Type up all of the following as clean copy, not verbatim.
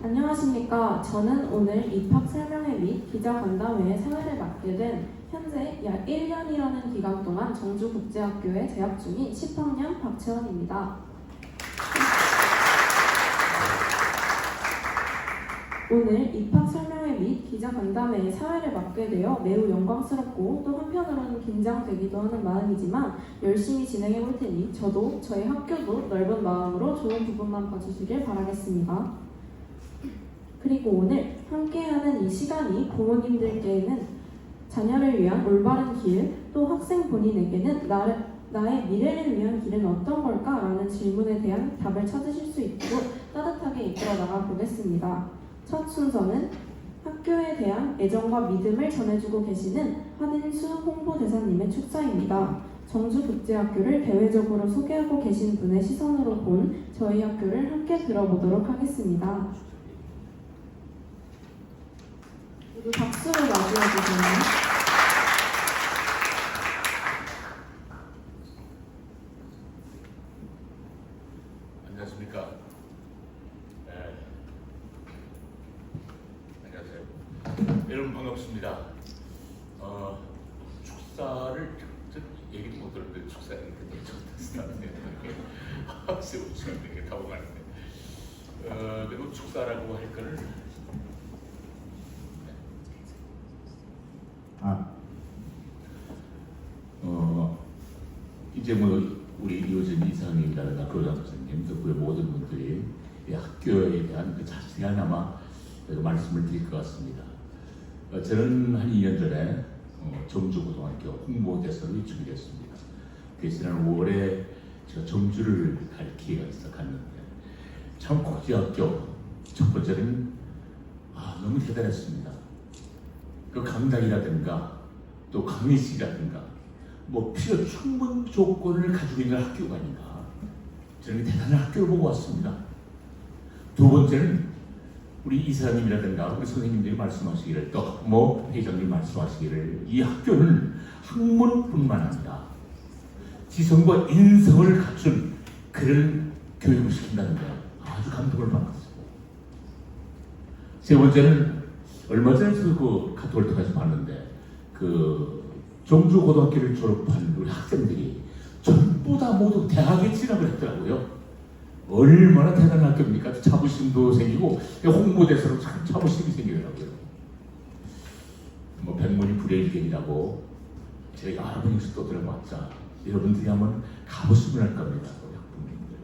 안녕하십니까. 저는 오늘 입학 설명회 및 기자간담회의 사회를 맡게 된 현재 약 1년이라는 기간 동안 정주국제학교에 재학 중인 10학년 박채원입니다. 오늘 입학 설명회 및 기자간담회의 사회를 맡게 되어 매우 영광스럽고 또 한편으로는 긴장되기도 하는 마음이지만 열심히 진행해 볼 테니 저도 저희 학교도 넓은 마음으로 좋은 부분만 봐주시길 바라겠습니다. 그리고 오늘 함께하는 이 시간이 부모님들께는 자녀를 위한 올바른 길, 또 학생 본인에게는 나의 미래를 위한 길은 어떤 걸까? 라는 질문에 대한 답을 찾으실 수 있도록 따뜻하게 이끌어 나가 보겠습니다. 첫 순서는 학교에 대한 애정과 믿음을 전해주고 계시는 한인수 홍보대사님의 축사입니다. 정주국제학교를 대외적으로 소개하고 계신 분의 시선으로 본 저희 학교를 함께 들어보도록 하겠습니다. 모두 박수로 맞이해주세요. 안녕하십니까. 안녕하세요. 여러분 반갑습니다. 축사를 얘기도 못 들었는데 축사 얘기도 못했었는데 세우 시간 되게 타고 가는데 그리고 축사라고 할 거를 이제 뭐 우리 이호진 이사님이라든가 교장 선생님 또 그 모든 분들이 이 학교에 대한 그 자세한 아마 말씀을 드릴 것 같습니다. 저는 한 2년 전에 정주고등학교 홍보대사로 위촉이 됐습니다. 지난 5월에 제가 정주를 갈 기회가 있어 갔는데 참 국제학교 첫 번째는 너무 대단했습니다. 그 강당이라든가 또 강의실이라든가 뭐 필요 충분 조건을 가지고 있는 학교가 아닌가. 저는 대단한 학교를 보고 왔습니다. 두 번째는 우리 이사님이라든가 우리 선생님들이 말씀하시기를 또 뭐 회장님 말씀하시기를 이 학교는 학문뿐만 아니라 지성과 인성을 갖춘 그런 교육을 시킨다는 데 아주 감동을 받았어요. 세 번째는 얼마 전에 그 카톡을 통해서 봤는데 그 정주고등학교를 졸업한 우리 학생들이 전부 다 모두 대학에 진학을 했더라고요. 얼마나 대단한 학교입니까? 자부심도 생기고 홍보대사로 참 자부심이 생기더라고요. 뭐 백문이 불여일견이라고 제가 할아버지에서 또 들어봤자 여러분들이 한번 가보시면 할 겁니다. 우리 학부모님들.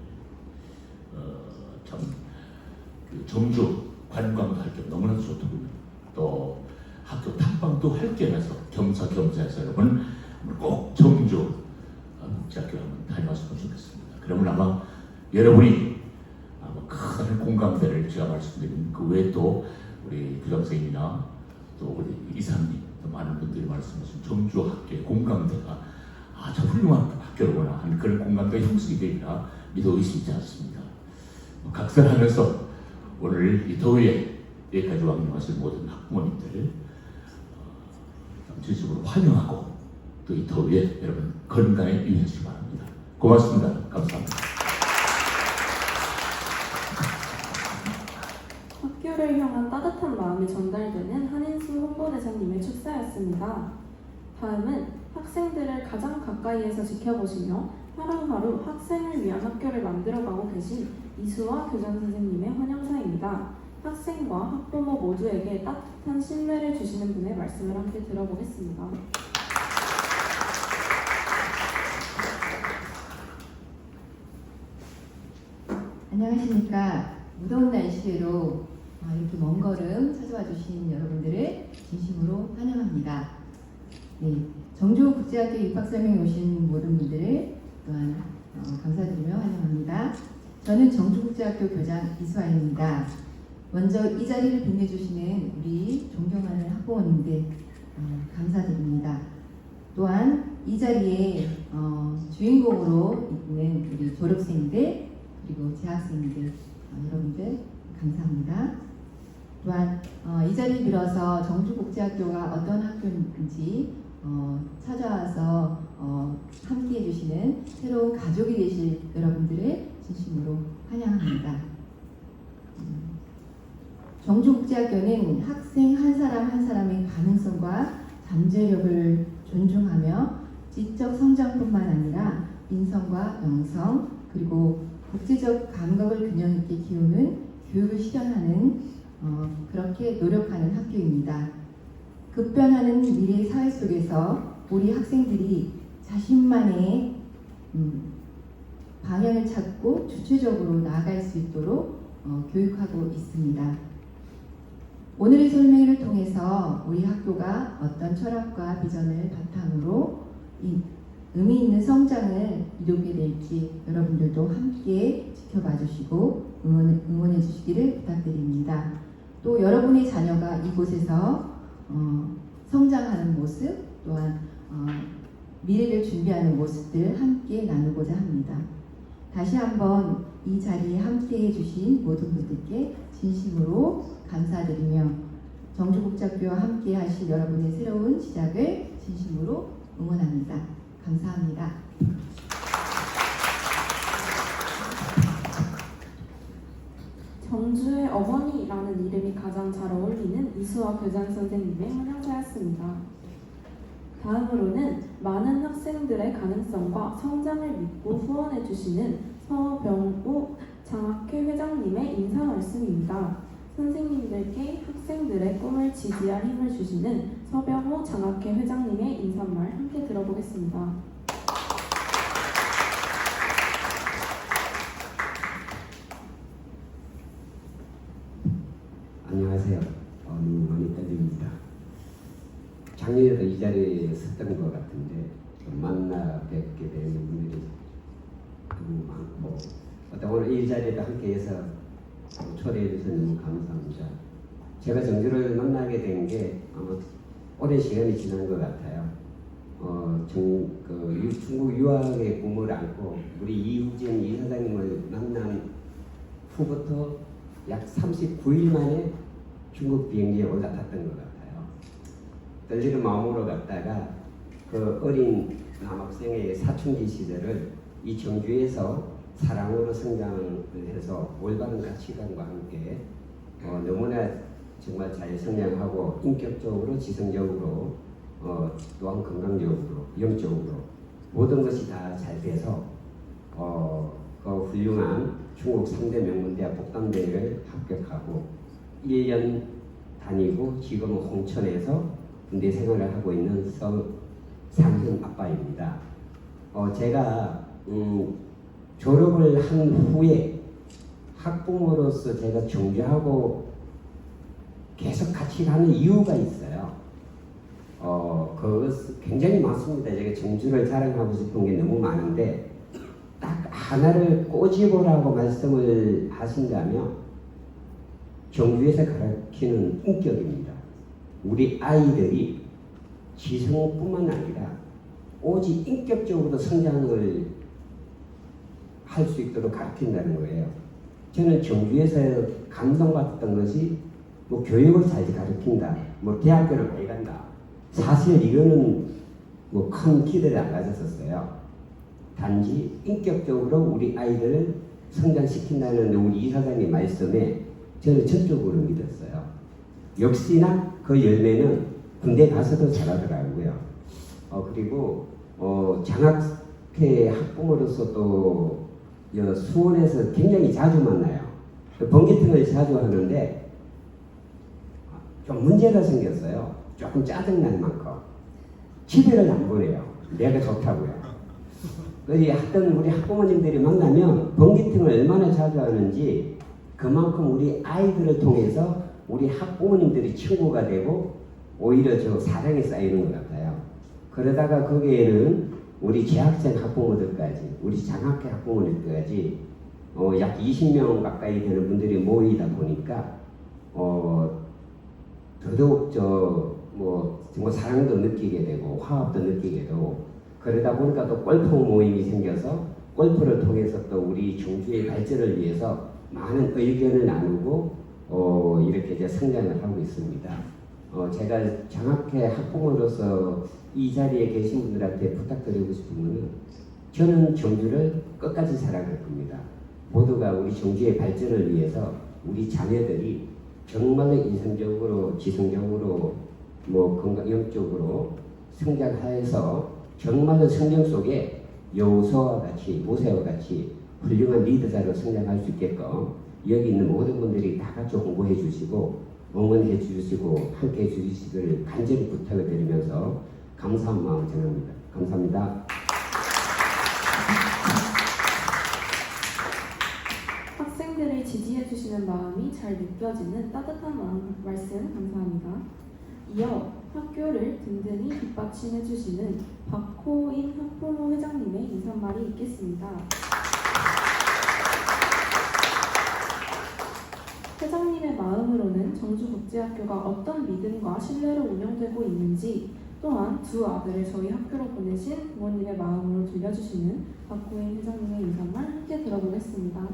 그 정주 관광도 할 겸 너무나 좋더군요. 또 학교 탐방도 할 겸해서 겸사겸사해서 여러분 꼭 정주 국제학교 한번 다녀왔으면 좋겠습니다. 그러면 아마 여러분이 큰 공감대를 제가 말씀드린 그 외에 또 우리 부장선생님이나 또 우리 이사님 또 많은 분들이 말씀하신 정주 학교의 공감대가 아주 훌륭한 학교로구나 하는 그런 공감대 형성이 되리라 믿어 의심치 않습니다. 각설하면서 오늘 이 더위에 여기까지 왕림하신 모든 학부모님들 진심으로 환영하고 또 이 더위에 여러분 건강에 유의하시기 바랍니다. 고맙습니다. 감사합니다. 학교를 향한 따뜻한 마음이 전달되는 한인수 홍보대사님의 축사였습니다. 다음은 학생들을 가장 가까이에서 지켜보시며 하루하루 학생을 위한 학교를 만들어가고 계신 이수와 교장 선생님의 환영사입니다. 학생과 학부모 모두에게 따뜻한 신뢰를 주시는 분의 말씀을 함께 들어보겠습니다. 안녕하십니까. 무더운 날씨에도 이렇게 먼 걸음 찾아와 주신 여러분들을 진심으로 환영합니다. 네, 정주국제학교 입학설명에 오신 모든 분들을 또한 감사드리며 환영합니다. 저는 정주국제학교 교장 이수아입니다. 먼저 이 자리를 빛내주시는 우리 존경하는 학부모님들 감사드립니다. 또한 이 자리에 주인공으로 있는 우리 졸업생들 그리고 재학생들 여러분들 감사합니다. 또한 이 자리를 빌어서 정주국제학교가 어떤 학교인지 찾아와서 함께해 주시는 새로운 가족이 되실 여러분들을 진심으로 환영합니다. 정주국제학교는 학생 한 사람 한 사람의 가능성과 잠재력을 존중하며 지적 성장뿐만 아니라 인성과 영성 그리고 국제적 감각을 균형 있게 키우는 교육을 실현하는 그렇게 노력하는 학교입니다. 급변하는 미래 사회 속에서 우리 학생들이 자신만의 방향을 찾고 주체적으로 나아갈 수 있도록 교육하고 있습니다. 오늘의 설명회를 통해서 우리 학교가 어떤 철학과 비전을 바탕으로 이 의미 있는 성장을 이루게 될지 여러분들도 함께 지켜봐 주시고 응원해 주시기를 부탁드립니다. 또 여러분의 자녀가 이곳에서 성장하는 모습 또한 미래를 준비하는 모습들 함께 나누고자 합니다. 다시 한번 이 자리에 함께 해주신 모든 분들께 진심으로 감사드리며 정주국제학교와 함께 하실 여러분의 새로운 시작을 진심으로 응원합니다. 감사합니다. 정주의 어머니라는 이름이 가장 잘 어울리는 이수아 교장 선생님의 환영사였습니다. 다음으로는 많은 학생들의 가능성과 성장을 믿고 후원해 주시는 서병우 장학회 회장님의 인사 말씀입니다. 선생님들께 학생들의 꿈을 지지할 힘을 주시는 서병우 장학회 회장님의 인사말 함께 들어보겠습니다. 안녕하세요. 너무 많이 떨립니다. 작년에도 이 자리에 섰던 것 같은데 만나 뵙게 되는 분들이 너무 많고 어떤 오늘 이 자리에도 함께해서 초대해 주셔서 너무 감사합니다. 제가 정주를 만나게 된 게 오랜 시간이 지난 것 같아요. 중국 유학의 꿈을 안고 우리 이후진 이사장님을 만난 후부터 약 39일 만에 중국 비행기에 올라탔던 것 같아요. 떨리는 마음으로 갔다가 그 어린 남학생의 사춘기 시절을 이 정주에서 사랑으로 성장을 해서 올바른 가치관과 함께 너무나 정말 잘 성장하고 인격적으로 지성적으로 또한 건강적으로 영적으로 모든 것이 다 잘 돼서 그 훌륭한 중국 3대 명문대학 복당대를 합격하고 1년 다니고 지금은 홍천에서 군대 생활을 하고 있는 서상현 아빠입니다. 제가 졸업을 한 후에 학부모로서 제가 정주하고 계속 같이 가는 이유가 있어요. 그것 굉장히 많습니다. 제가 정주를 자랑하고 싶은 게 너무 많은데 딱 하나를 꼬집으라고 말씀을 하신다면 정주에서 가르치는 인격입니다. 우리 아이들이 지성뿐만 아니라 오직 인격적으로 성장을 할 수 있도록 가르친다는 거예요. 저는 정주에서 감동받았던 것이 뭐 교육을 잘 가르친다, 뭐 대학교를 많이 간다. 사실 이거는 뭐 큰 기대를 안 가졌었어요. 단지 인격적으로 우리 아이들을 성장시킨다는 우리 이사장님 말씀에 저는 전적으로 믿었어요. 역시나 그 열매는 군대 가서도 잘하더라고요. 그리고 장학회 학부모로서 또 수원에서 굉장히 자주 만나요. 번개팅을 자주 하는데 좀 문제가 생겼어요. 조금 짜증날 만큼 집에를 안 보내요. 내가 좋다고요. 하여튼 우리 학부모님들이 만나면 번개팅을 얼마나 자주 하는지 그만큼 우리 아이들을 통해서 우리 학부모님들이 친구가 되고 오히려 저 사랑이 쌓이는 것 같아요. 그러다가 거기에는 우리 재학생 학부모들까지 우리 장학회 학부모들까지 약 20명 가까이 되는 분들이 모이다 보니까 더더욱 정말 사랑도 느끼게 되고 화합도 느끼게 되고 그러다 보니까 또 골프 모임이 생겨서 골프를 통해서 또 우리 정주의 발전을 위해서 많은 의견을 나누고 이렇게 이제 성장을 하고 있습니다. 제가 장학회 학부모로서 이 자리에 계신 분들한테 부탁드리고 싶은 것은 저는 정주를 끝까지 사랑할 겁니다. 모두가 우리 정주의 발전을 위해서 우리 자녀들이 정말로 이성적으로, 지성적으로, 뭐 건강 영적으로 성장하여서 정말로 성경 속에 여호수아와 같이, 모세와 같이 훌륭한 리더자로 성장할 수 있게끔 여기 있는 모든 분들이 다 같이 홍보해 주시고 응원해 주시고 함께 해 주시기를 간절히 부탁을 드리면서 감사한 마음을 전합니다. 감사합니다. 학생들을 지지해 주시는 마음이 잘 느껴지는 따뜻한 말씀 감사합니다. 이어 학교를 든든히 뒷받침해 주시는 박호인 학부모 회장님의 인사말이 있겠습니다. 회장님의 마음으로는 정주국제학교가 어떤 믿음과 신뢰로 운영되고 있는지, 또한 두 아들을 저희 학교로 보내신 부모님의 마음으로 들려주시는 박호인 회장님의 인사말 함께 들어보겠습니다.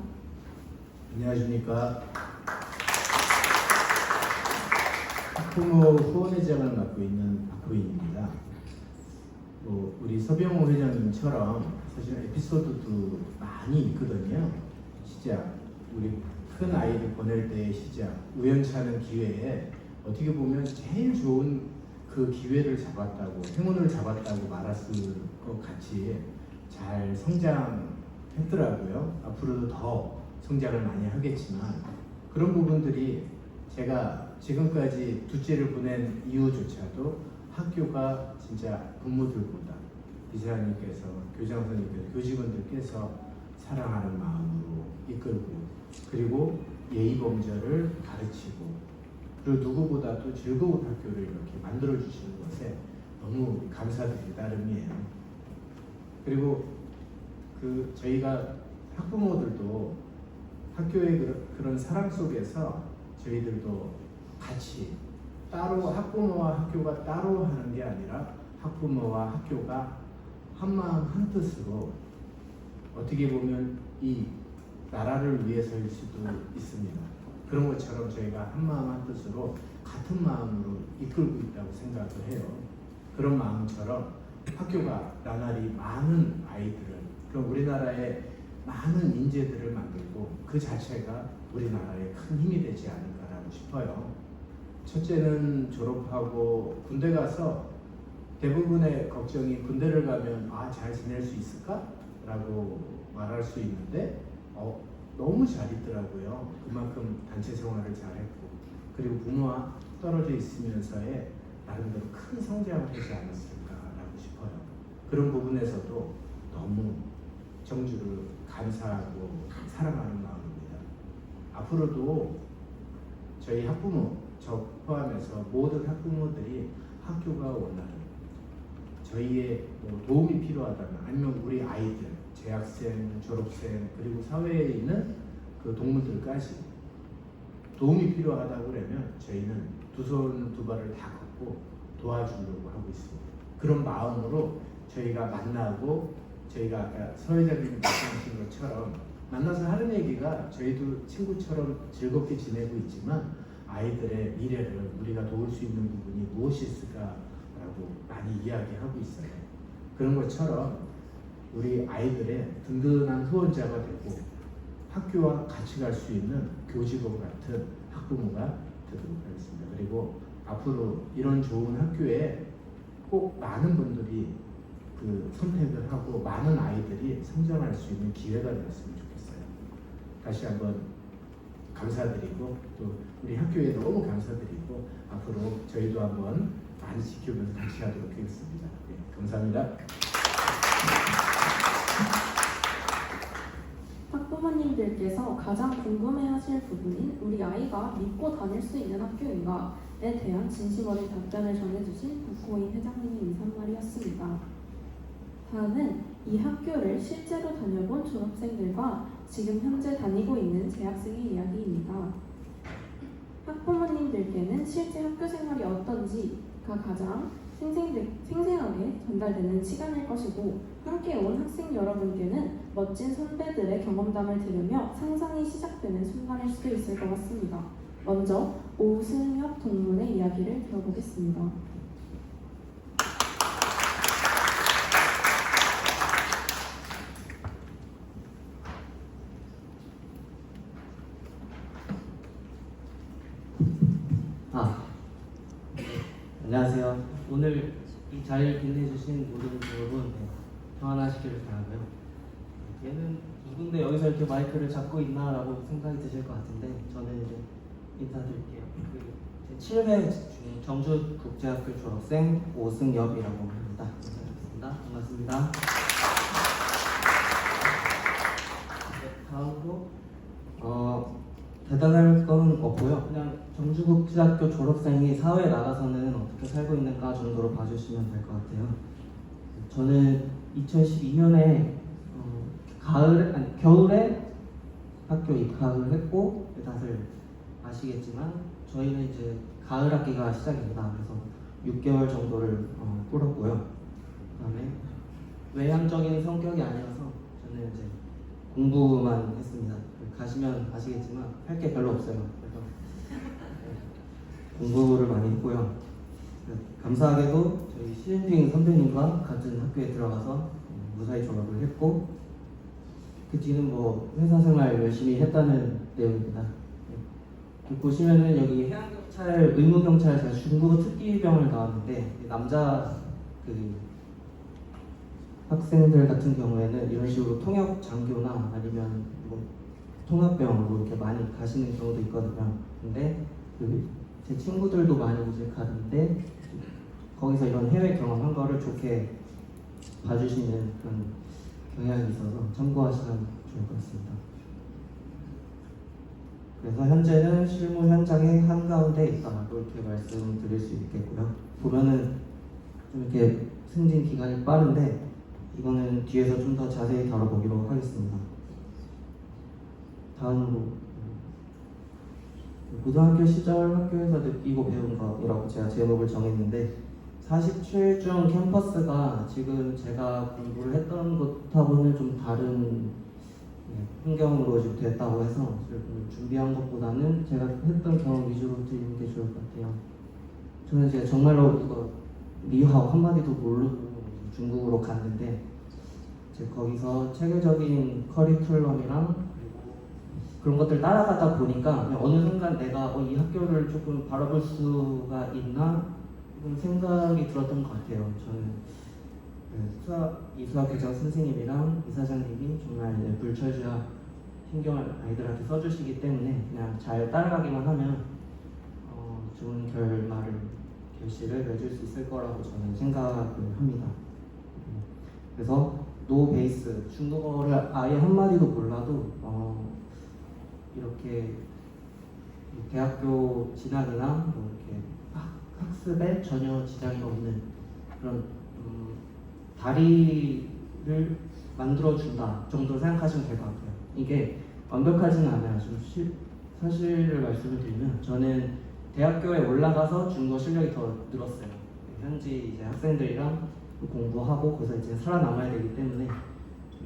안녕하십니까. 학부모 후원회장을 맡고 있는 박호인입니다. 우리 서병호 회장님처럼 사실 에피소드도 많이 있거든요. 시작, 우리 큰 아이를 보낼 때의 시작, 우연치 않은 기회에 어떻게 보면 제일 좋은 그 기회를 잡았다고, 행운을 잡았다고 말했을 것 같이 잘 성장했더라고요. 앞으로도 더 성장을 많이 하겠지만 그런 부분들이 제가 지금까지 둘째를 보낸 이유조차도 학교가 진짜 부모들보다 이사님께서, 교장 선생님께서, 교직원들께서 사랑하는 마음으로 이끌고, 그리고 예의 범절을 가르치고, 그리고 누구보다도 즐거운 학교를 이렇게 만들어 주시는 것에 너무 감사드릴 따름이에요. 그리고 저희가 학부모들도 학교의 그런 사랑 속에서 저희들도 같이 따로, 학부모와 학교가 따로 하는 게 아니라 학부모와 학교가 한 마음 한 뜻으로 어떻게 보면 이 나라를 위해서일 수도 있습니다. 그런 것처럼 저희가 한 마음 한 뜻으로 같은 마음으로 이끌고 있다고 생각을 해요. 그런 마음처럼 학교가 나날이 많은 아이들을, 그럼 우리나라에 많은 인재들을 만들고 그 자체가 우리나라에 큰 힘이 되지 않을까라고 싶어요. 첫째는 졸업하고 군대 가서 대부분의 걱정이, 군대를 가면 잘 지낼 수 있을까? 라고 말할 수 있는데 너무 잘 있더라고요. 그만큼 단체 생활을 잘했고, 그리고 부모와 떨어져 있으면서의 나름대로 큰 성장을 하지 않았을까라고 싶어요. 그런 부분에서도 너무 정주를 감사하고 사랑하는 마음입니다. 앞으로도 저희 학부모, 저 포함해서 모든 학부모들이 학교가 원하는, 저희의 도움이 필요하다면, 아니면 우리 아이들, 재학생, 졸업생, 그리고 사회에 있는 그 동물들까지 도움이 필요하다고 그러면 저희는 두 손 두 발을 다 걷고 도와주려고 하고 있습니다. 그런 마음으로 저희가 만나고, 저희가 아까 서 회장님이 말씀하신 것처럼 만나서 하는 얘기가 저희도 친구처럼 즐겁게 지내고 있지만 아이들의 미래를 우리가 도울 수 있는 부분이 무엇이 있을까라고 많이 이야기하고 있어요. 그런 것처럼 우리 아이들의 든든한 후원자가 되고 학교와 같이 갈 수 있는 교직원 같은 학부모가 되도록 하겠습니다. 그리고 앞으로 이런 좋은 학교에 꼭 많은 분들이 선택을 하고 많은 아이들이 성장할 수 있는 기회가 되었으면 좋겠어요. 다시 한번 감사드리고, 또 우리 학교에 너무 감사드리고, 앞으로 저희도 한번 많이 지켜보면서 같이 하도록 하겠습니다. 네, 감사합니다. 학부모님들께서 가장 궁금해하실 부분인 우리 아이가 믿고 다닐 수 있는 학교인가에 대한 진심 어린 답변을 전해주신 박호인 회장님의 인사말이었습니다. 다음은 이 학교를 실제로 다녀본 졸업생들과 지금 현재 다니고 있는 재학생의 이야기입니다. 학부모님들께는 실제 학교 생활이 어떤지가 가장 생생하게 전달되는 시간일 것이고, 함께 온 학생 여러분께는 멋진 선배들의 경험담을 들으며 상상이 시작되는 순간일 수도 있을 것 같습니다. 먼저 오승엽 동문의 이야기를 들어보겠습니다. 안녕하세요. 오늘 이 자리를 빛내주신 모든 여러분 평안하시기를 바라고요. 얘는 누군데 여기서 이렇게 마이크를 잡고 있나라고 생각이 드실 것 같은데 저는 이제 인사드릴게요. 제 7회 정주국제학교 졸업생 오승엽이라고 합니다. 인사드리겠습니다. 반갑습니다. 다음으로 대단할 건 없고요. 그냥 정주국제학교 졸업생이 사회에 나가서는 어떻게 살고 있는가 정도로 봐주시면 될 것 같아요. 저는 2012년에 겨울에 학교 입학을 했고 다들 아시겠지만 저희는 이제 가을 학기가 시작입니다. 그래서 6개월 정도를 꾸렸고요. 그다음에 외향적인 성격이 아니어서 저는 이제 공부만 했습니다. 가시면 아시겠지만 할 게 별로 없어요. 그래서 공부를 많이 했고요. 감사하게도 저희 시진핑 선배님과 같은 학교에 들어가서 무사히 졸업을 했고 그 뒤는 뭐 회사 생활 열심히 했다는 내용입니다. 보시면은 여기 해양경찰, 의무경찰 제가 중국어 특기병을 나왔는데 남자 그 학생들 같은 경우에는 이런 식으로 통역 장교나 아니면 뭐 통합병으로 이렇게 많이 가시는 경우도 있거든요. 근데 제 친구들도 많이 이제 가는데 거기서 이런 해외 경험한 거를 좋게 봐주시는 그런 경향이 있어서 참고하시면 좋을 것 같습니다. 그래서 현재는 실무 현장의 한가운데 있다고 이렇게 말씀드릴 수 있겠고요. 보면은 좀 이렇게 승진 기간이 빠른데 이거는 뒤에서 좀 더 자세히 다뤄보기로 하겠습니다. 다음으로 고등학교 시절 학교에서 느끼고 배운 것이라고 제가 제목을 정했는데 47중 캠퍼스가 지금 제가 공부를 했던 것하고는 좀 다른 환경으로 좀 됐다고 해서 준비한 것보다는 제가 했던 경험 위주로 드리는 게 좋을 것 같아요. 저는 이제 정말로 이거 리하오 한마디도 모르고 중국으로 갔는데 이제 거기서 체계적인 커리큘럼이랑 그런 것들 따라가다 보니까 그냥 어느 순간 내가 이 학교를 조금 바라볼 수가 있나 그런 생각이 들었던 것 같아요. 저는 이수학 교장 선생님이랑 이사장님이 정말 불철주야 신경을 아이들한테 써주시기 때문에 그냥 잘 따라가기만 하면 좋은 결실을 맺을 수 있을 거라고 저는 생각을 합니다. 그래서 노 베이스 중국어를 아예 한마디도 몰라도 이렇게 대학교 진학이나 뭐 이렇게 학습에 전혀 지장이 없는 그런 다리를 만들어준다 정도로 생각하시면 될 것 같아요. 이게 완벽하지는 않아요. 좀 사실을 말씀을 드리면 저는 대학교에 올라가서 중국어 실력이 더 늘었어요. 현지 이제 학생들이랑 공부하고 거기서 이제 살아남아야 되기 때문에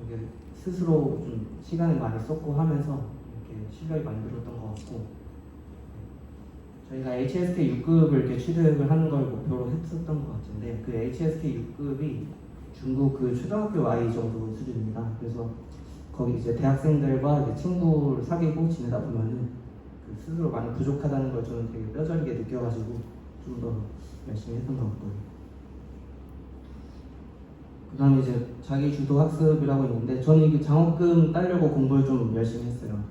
이게 스스로 좀 시간을 많이 썼고 하면서 이렇게 실력이 많이 늘었던 것 같고 저희가 HSK 6급을 이렇게 취득을 하는 걸 목표로 했었던 것 같은데 그 HSK 6급이 중국 그 초등학교 아이 정도 수준입니다. 그래서 거기 이제 대학생들과 이제 친구를 사귀고 지내다 보면은 그 스스로 많이 부족하다는 걸 저는 되게 뼈저리게 느껴가지고 좀 더 열심히 했던 것 같고요. 그 다음에 이제 자기 주도 학습이라고 있는데 저는 이 장학금 따려고 공부를 좀 열심히 했어요.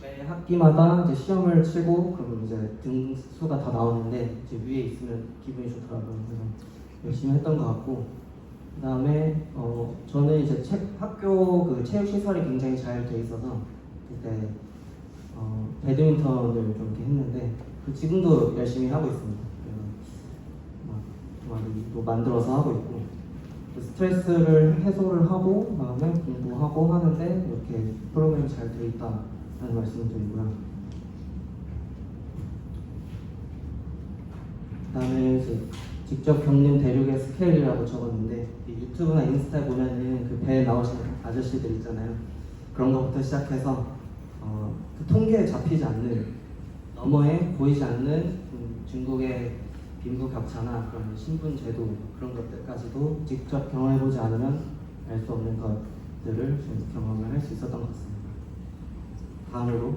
매 학기마다 이제 시험을 치고 그러면 이제 등수가 다 나오는데 이제 위에 있으면 기분이 좋더라고요. 그래서 열심히 했던 것 같고 그 다음에 저는 이제 학교 그 체육 시설이 굉장히 잘 돼 있어서 그때 배드민턴을 좀 이렇게 했는데 지금도 열심히 하고 있습니다. 또 만들어서 하고 있고 스트레스를 해소를 하고 그다음에 공부하고 하는데 이렇게 프로그램이 잘 돼 있다는 말씀을 드리고요. 그다음에 이제 직접 겪는 대륙의 스케일이라고 적었는데 유튜브나 인스타에 보면은 그 배에 나오시는 아저씨들 있잖아요. 그런 것부터 시작해서 그 통계에 잡히지 않는 너머에 보이지 않는 중국의 빈부격차나 그런 신분제도 그런 것들까지도 직접 경험해보지 않으면 알 수 없는 것들을 경험을 할 수 있었던 것 같습니다. 다음으로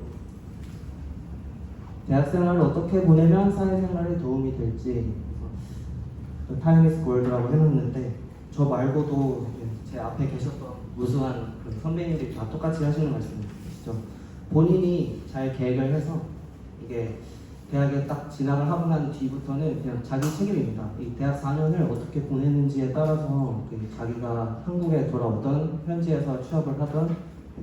대학생활을 어떻게 보내면 사회생활에 도움이 될지 타임리스 골드라고 해놨는데 저 말고도 제 앞에 계셨던 무수한 그 선배님들이 다 똑같이 하시는 말씀이시죠. 본인이 잘 계획을 해서 이게 대학에 딱 진학을 하고 난 뒤부터는 그냥 자기 책임입니다. 이 대학 4년을 어떻게 보내는지에 따라서 자기가 한국에 돌아오던 현지에서 취업을 하던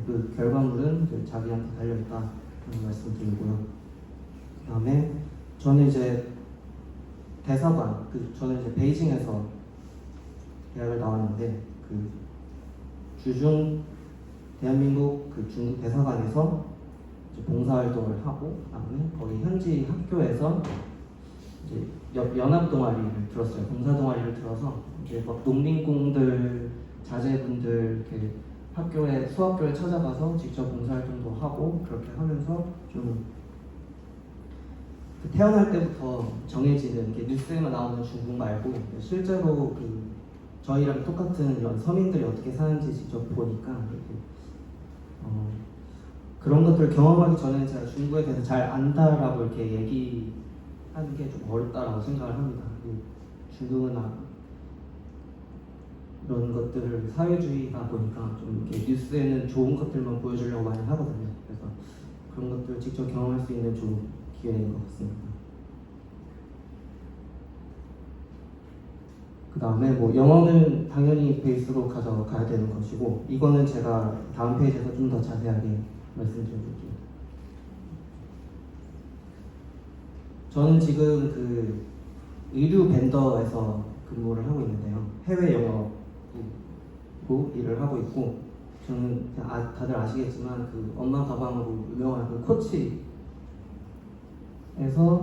그 결과물은 이제 자기한테 달려있다 그런 말씀 드리고요. 그다음에 저는 이제 대사관, 저는 이제 베이징에서 대학을 나왔는데 그 주중 대한민국 그 중국 대사관에서 이제 봉사활동을 하고 그다음에 거기 현지 학교에서 이제 연합 동아리를 들었어요. 봉사 동아리를 들어서 이제 막 농민工들 자제분들 이렇게 학교에 수학교에 찾아가서 직접 봉사활동도 하고 그렇게 하면서 좀 태어날 때부터 정해지는 뉴스에만 나오는 중국 말고 실제로 저희랑 똑같은 이런 서민들이 어떻게 사는지 직접 보니까 그런 것들을 경험하기 전에 제가 중국에 대해서 잘 안다라고 이렇게 얘기하는 게 좀 어렵다라고 생각을 합니다. 중국은 이런 것들을 사회주의다 보니까 좀 이렇게 뉴스에는 좋은 것들만 보여주려고 많이 하거든요. 그래서 그런 것들을 직접 경험할 수 있는 좋은 기회인 것 같습니다. 그 다음에 뭐 영어는 당연히 베이스로 가져가야 되는 것이고 이거는 제가 다음 페이지에서 좀 더 자세하게 말씀드려볼게요. 저는 지금 그 의류 벤더에서 근무를 하고 있는데요. 해외 영어부 일을 하고 있고 저는 다들 아시겠지만 그 엄마 가방으로 유명한 그 코치에서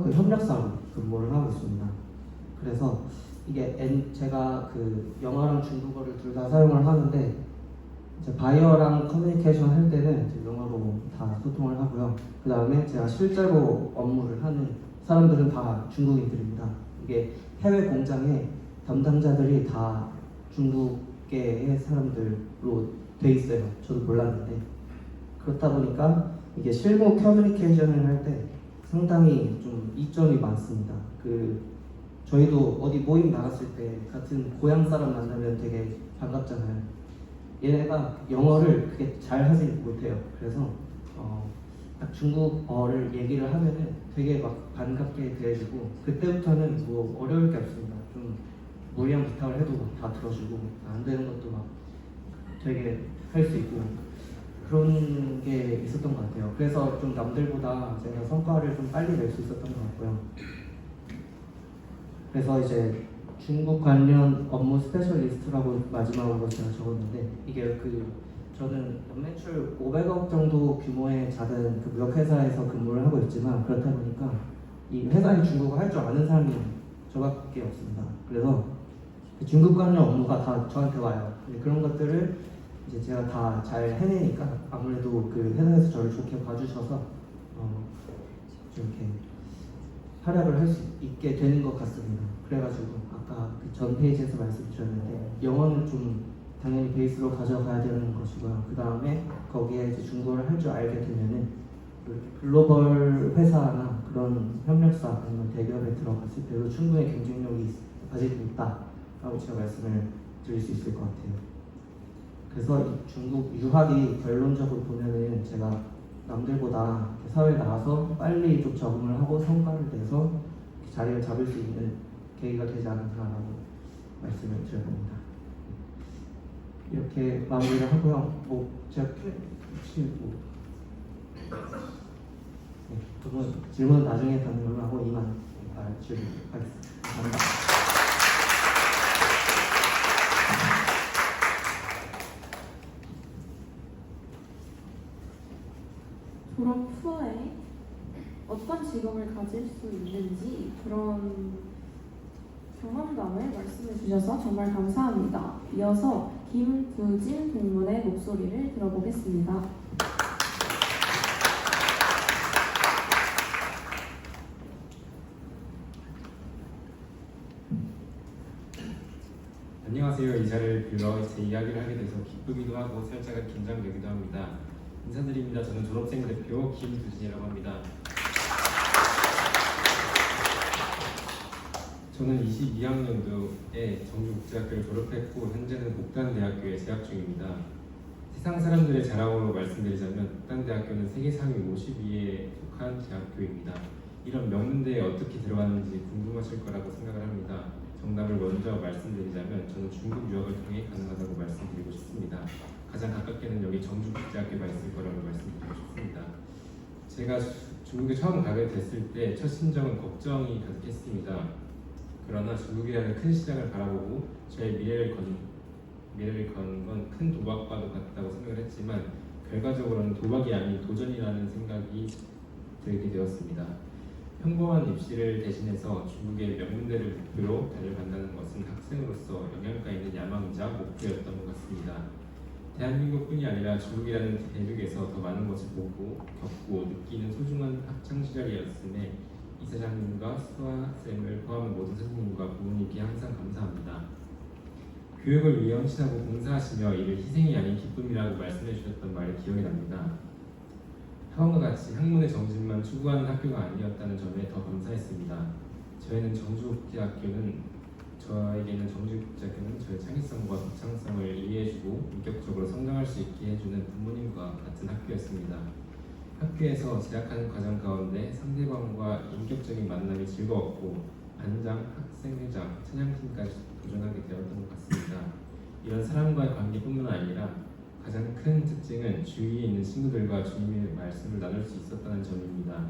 그 협력사로 근무를 하고 있습니다. 그래서 이게 제가 그 영어랑 중국어를 둘 다 사용을 하는데 이제 바이어랑 커뮤니케이션 할 때는 이제 영어로 다 소통을 하고요. 그 다음에 제가 실제로 업무를 하는 사람들은 다 중국인들입니다. 이게 해외 공장에 담당자들이 다 중국계의 사람들로 돼 있어요. 저도 몰랐는데 그렇다 보니까 이게 실무 커뮤니케이션을 할 때 상당히 좀 이점이 많습니다. 저희도 어디 모임 나갔을 때 같은 고향 사람 만나면 되게 반갑잖아요. 얘네가 영어를 그렇게 잘 하지 못해요. 그래서 딱 중국어를 얘기를 하면은 되게 막 반갑게 대해주고 그때부터는 뭐 어려울 게 없습니다. 좀 무리한 부탁을 해도 다 들어주고 안 되는 것도 막 되게 할 수 있고 그런 게 있었던 것 같아요. 그래서 좀 남들보다 제가 성과를 좀 빨리 낼 수 있었던 것 같고요. 그래서 이제 중국 관련 업무 스페셜리스트라고 마지막으로 제가 적었는데 이게 저는 연매출 500억 정도 규모의 작은 무역회사에서 근무를 하고 있지만 그렇다 보니까 이 회사에 중국어 할 줄 아는 사람이 저밖에 없습니다. 그래서 중국 관련 업무가 다 저한테 와요. 그런 것들을 이제 제가 다 잘 해내니까 아무래도 그 회사에서 저를 좋게 봐주셔서 좀 이렇게 활약을 할 수 있게 되는 것 같습니다. 그래가지고 아까 전 페이지에서 말씀드렸는데 영어는 좀 당연히 베이스로 가져가야 되는 것이고요. 그 다음에 거기에 이제 중국어를 할 줄 알게 되면은 글로벌 회사나 그런 협력사 아니면 대기업에 들어갔을 때도 충분히 경쟁력이 가지고 있다라고 제가 말씀을 드릴 수 있을 것 같아요. 그래서 이 중국 유학이 결론적으로 보면은 제가 남들보다 사회에 나와서 빨리 좀 적응을 하고 성과를 내서 자리를 잡을 수 있는 계기가 되지 않을까라고 말씀을 드려봅니다. 이렇게 마무리를 하고요. 뭐 제가 혹시 질문 나중에 받는 걸로 하고 이만 마치도록 하겠습니다. 감사합니다. 졸업 후에 어떤 직업을 가질 수 있는지 그런 경험담을 말씀해 주셔서 정말 감사합니다. 이어서 김두진 동문의 목소리를 들어보겠습니다. 안녕하세요. 이 자리를 빌어 제 이야기를 하게 돼서 기쁘기도 하고 살짝은 긴장되기도 합니다. 인사드립니다. 저는 졸업생 대표 김두진이라고 합니다. 저는 22학년도에 정주국제학교를 졸업했고 현재는 목단대학교에 재학 중입니다. 세상 사람들의 자랑으로 말씀드리자면 목단대학교는 세계 상위 52에 속한 대학교입니다. 이런 명문대에 어떻게 들어갔는지 궁금하실 거라고 생각을 합니다. 정답을 먼저 말씀드리자면 저는 중국 유학을 통해 가능하다고 말씀드리고 싶습니다. 가장 가깝게는 여기 정주국제학교가 있을 거라고 말씀드리고 싶습니다. 제가 중국에 처음 가게 됐을 때 첫 심정은 걱정이 가득했습니다. 그러나 중국이라는 큰 시장을 바라보고 저의 미래를 건 건 큰 도박과도 같다고 생각을 했지만 결과적으로는 도박이 아닌 도전이라는 생각이 들게 되었습니다. 평범한 입시를 대신해서 중국의 명문대를 목표로 달려간다는 것은 학생으로서 영향가 있는 야망이자 목표였던 것 같습니다. 대한민국뿐이 아니라 중국이라는 대륙에서 더 많은 것을 보고 겪고 느끼는 소중한 학창 시절이었음에 이사장님과 수아쌤을 포함한 모든 선생님과 부모님께 항상 감사합니다. 교육을 위해 헌신하고 봉사하시며 이를 희생이 아닌 기쁨이라고 말씀해 주셨던 말이 기억이 납니다. 학원과 같이 학문의 정진만 추구하는 학교가 아니었다는 점에 더 감사했습니다. 저에게는 정주국제학교는 저의 창의성과 독창성을 이해해주고 인격적으로 성장할 수 있게 해주는 부모님과 같은 학교였습니다. 학교에서 재학하는 과정 가운데 상대방과 인격적인 만남이 즐거웠고 반장, 학생회장, 찬양팀까지 도전하게 되었던 것 같습니다. 이런 사람과의 관계뿐만 아니라 가장 큰 특징은 주위에 있는 친구들과 주님의 말씀을 나눌 수 있었다는 점입니다.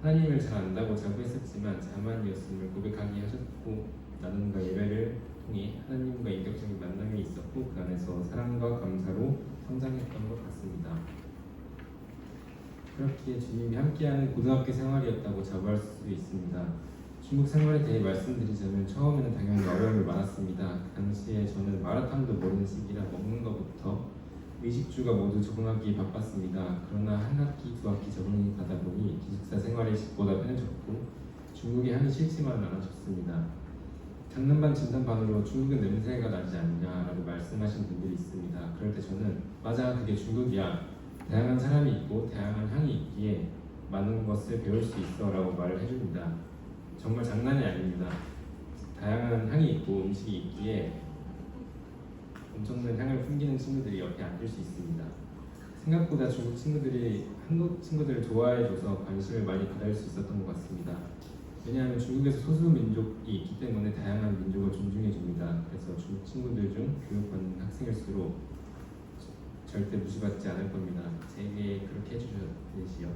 하나님을 잘 안다고 자부했었지만 자만이었음을 고백하게 하셨고 나눔과 예배를 통해 하나님과 인격적인 만남이 있었고 그 안에서 사랑과 감사로 성장했던 것 같습니다. 그렇기에 주님이 함께하는 고등학교 생활이었다고 자부할 수 있습니다. 중국 생활에 대해 말씀드리자면 처음에는 당연히 어려움이 많았습니다. 그 당시에 저는 마라탕도 모르는 시기라 먹는 것부터 의식주가 모두 적응하기 바빴습니다. 그러나 한 학기, 두 학기 적응이 가다 보니 기숙사 생활이 집보다 편해졌고 중국의 향이 싫지만 않아졌습니다. 장난반 진단반으로 중국은 냄새가 나지 않냐라고 말씀하신 분들이 있습니다. 그럴 때 저는 맞아, 그게 중국이야. 다양한 사람이 있고 다양한 향이 있기에 많은 것을 배울 수 있어 라고 말을 해줍니다. 정말 장난이 아닙니다. 다양한 향이 있고 음식이 있기에 엄청난 향을 풍기는 친구들이 옆에 앉을 수 있습니다. 생각보다 중국 친구들이 한국 친구들을 좋아해줘서 관심을 많이 받을 수 있었던 것 같습니다. 왜냐하면 중국에서 소수 민족이 있기 때문에 다양한 민족을 존중해줍니다. 그래서 중국 친구들 중 교육받는 학생일수록 절대 무시받지 않을 겁니다. 제게 그렇게 해주셨듯이요.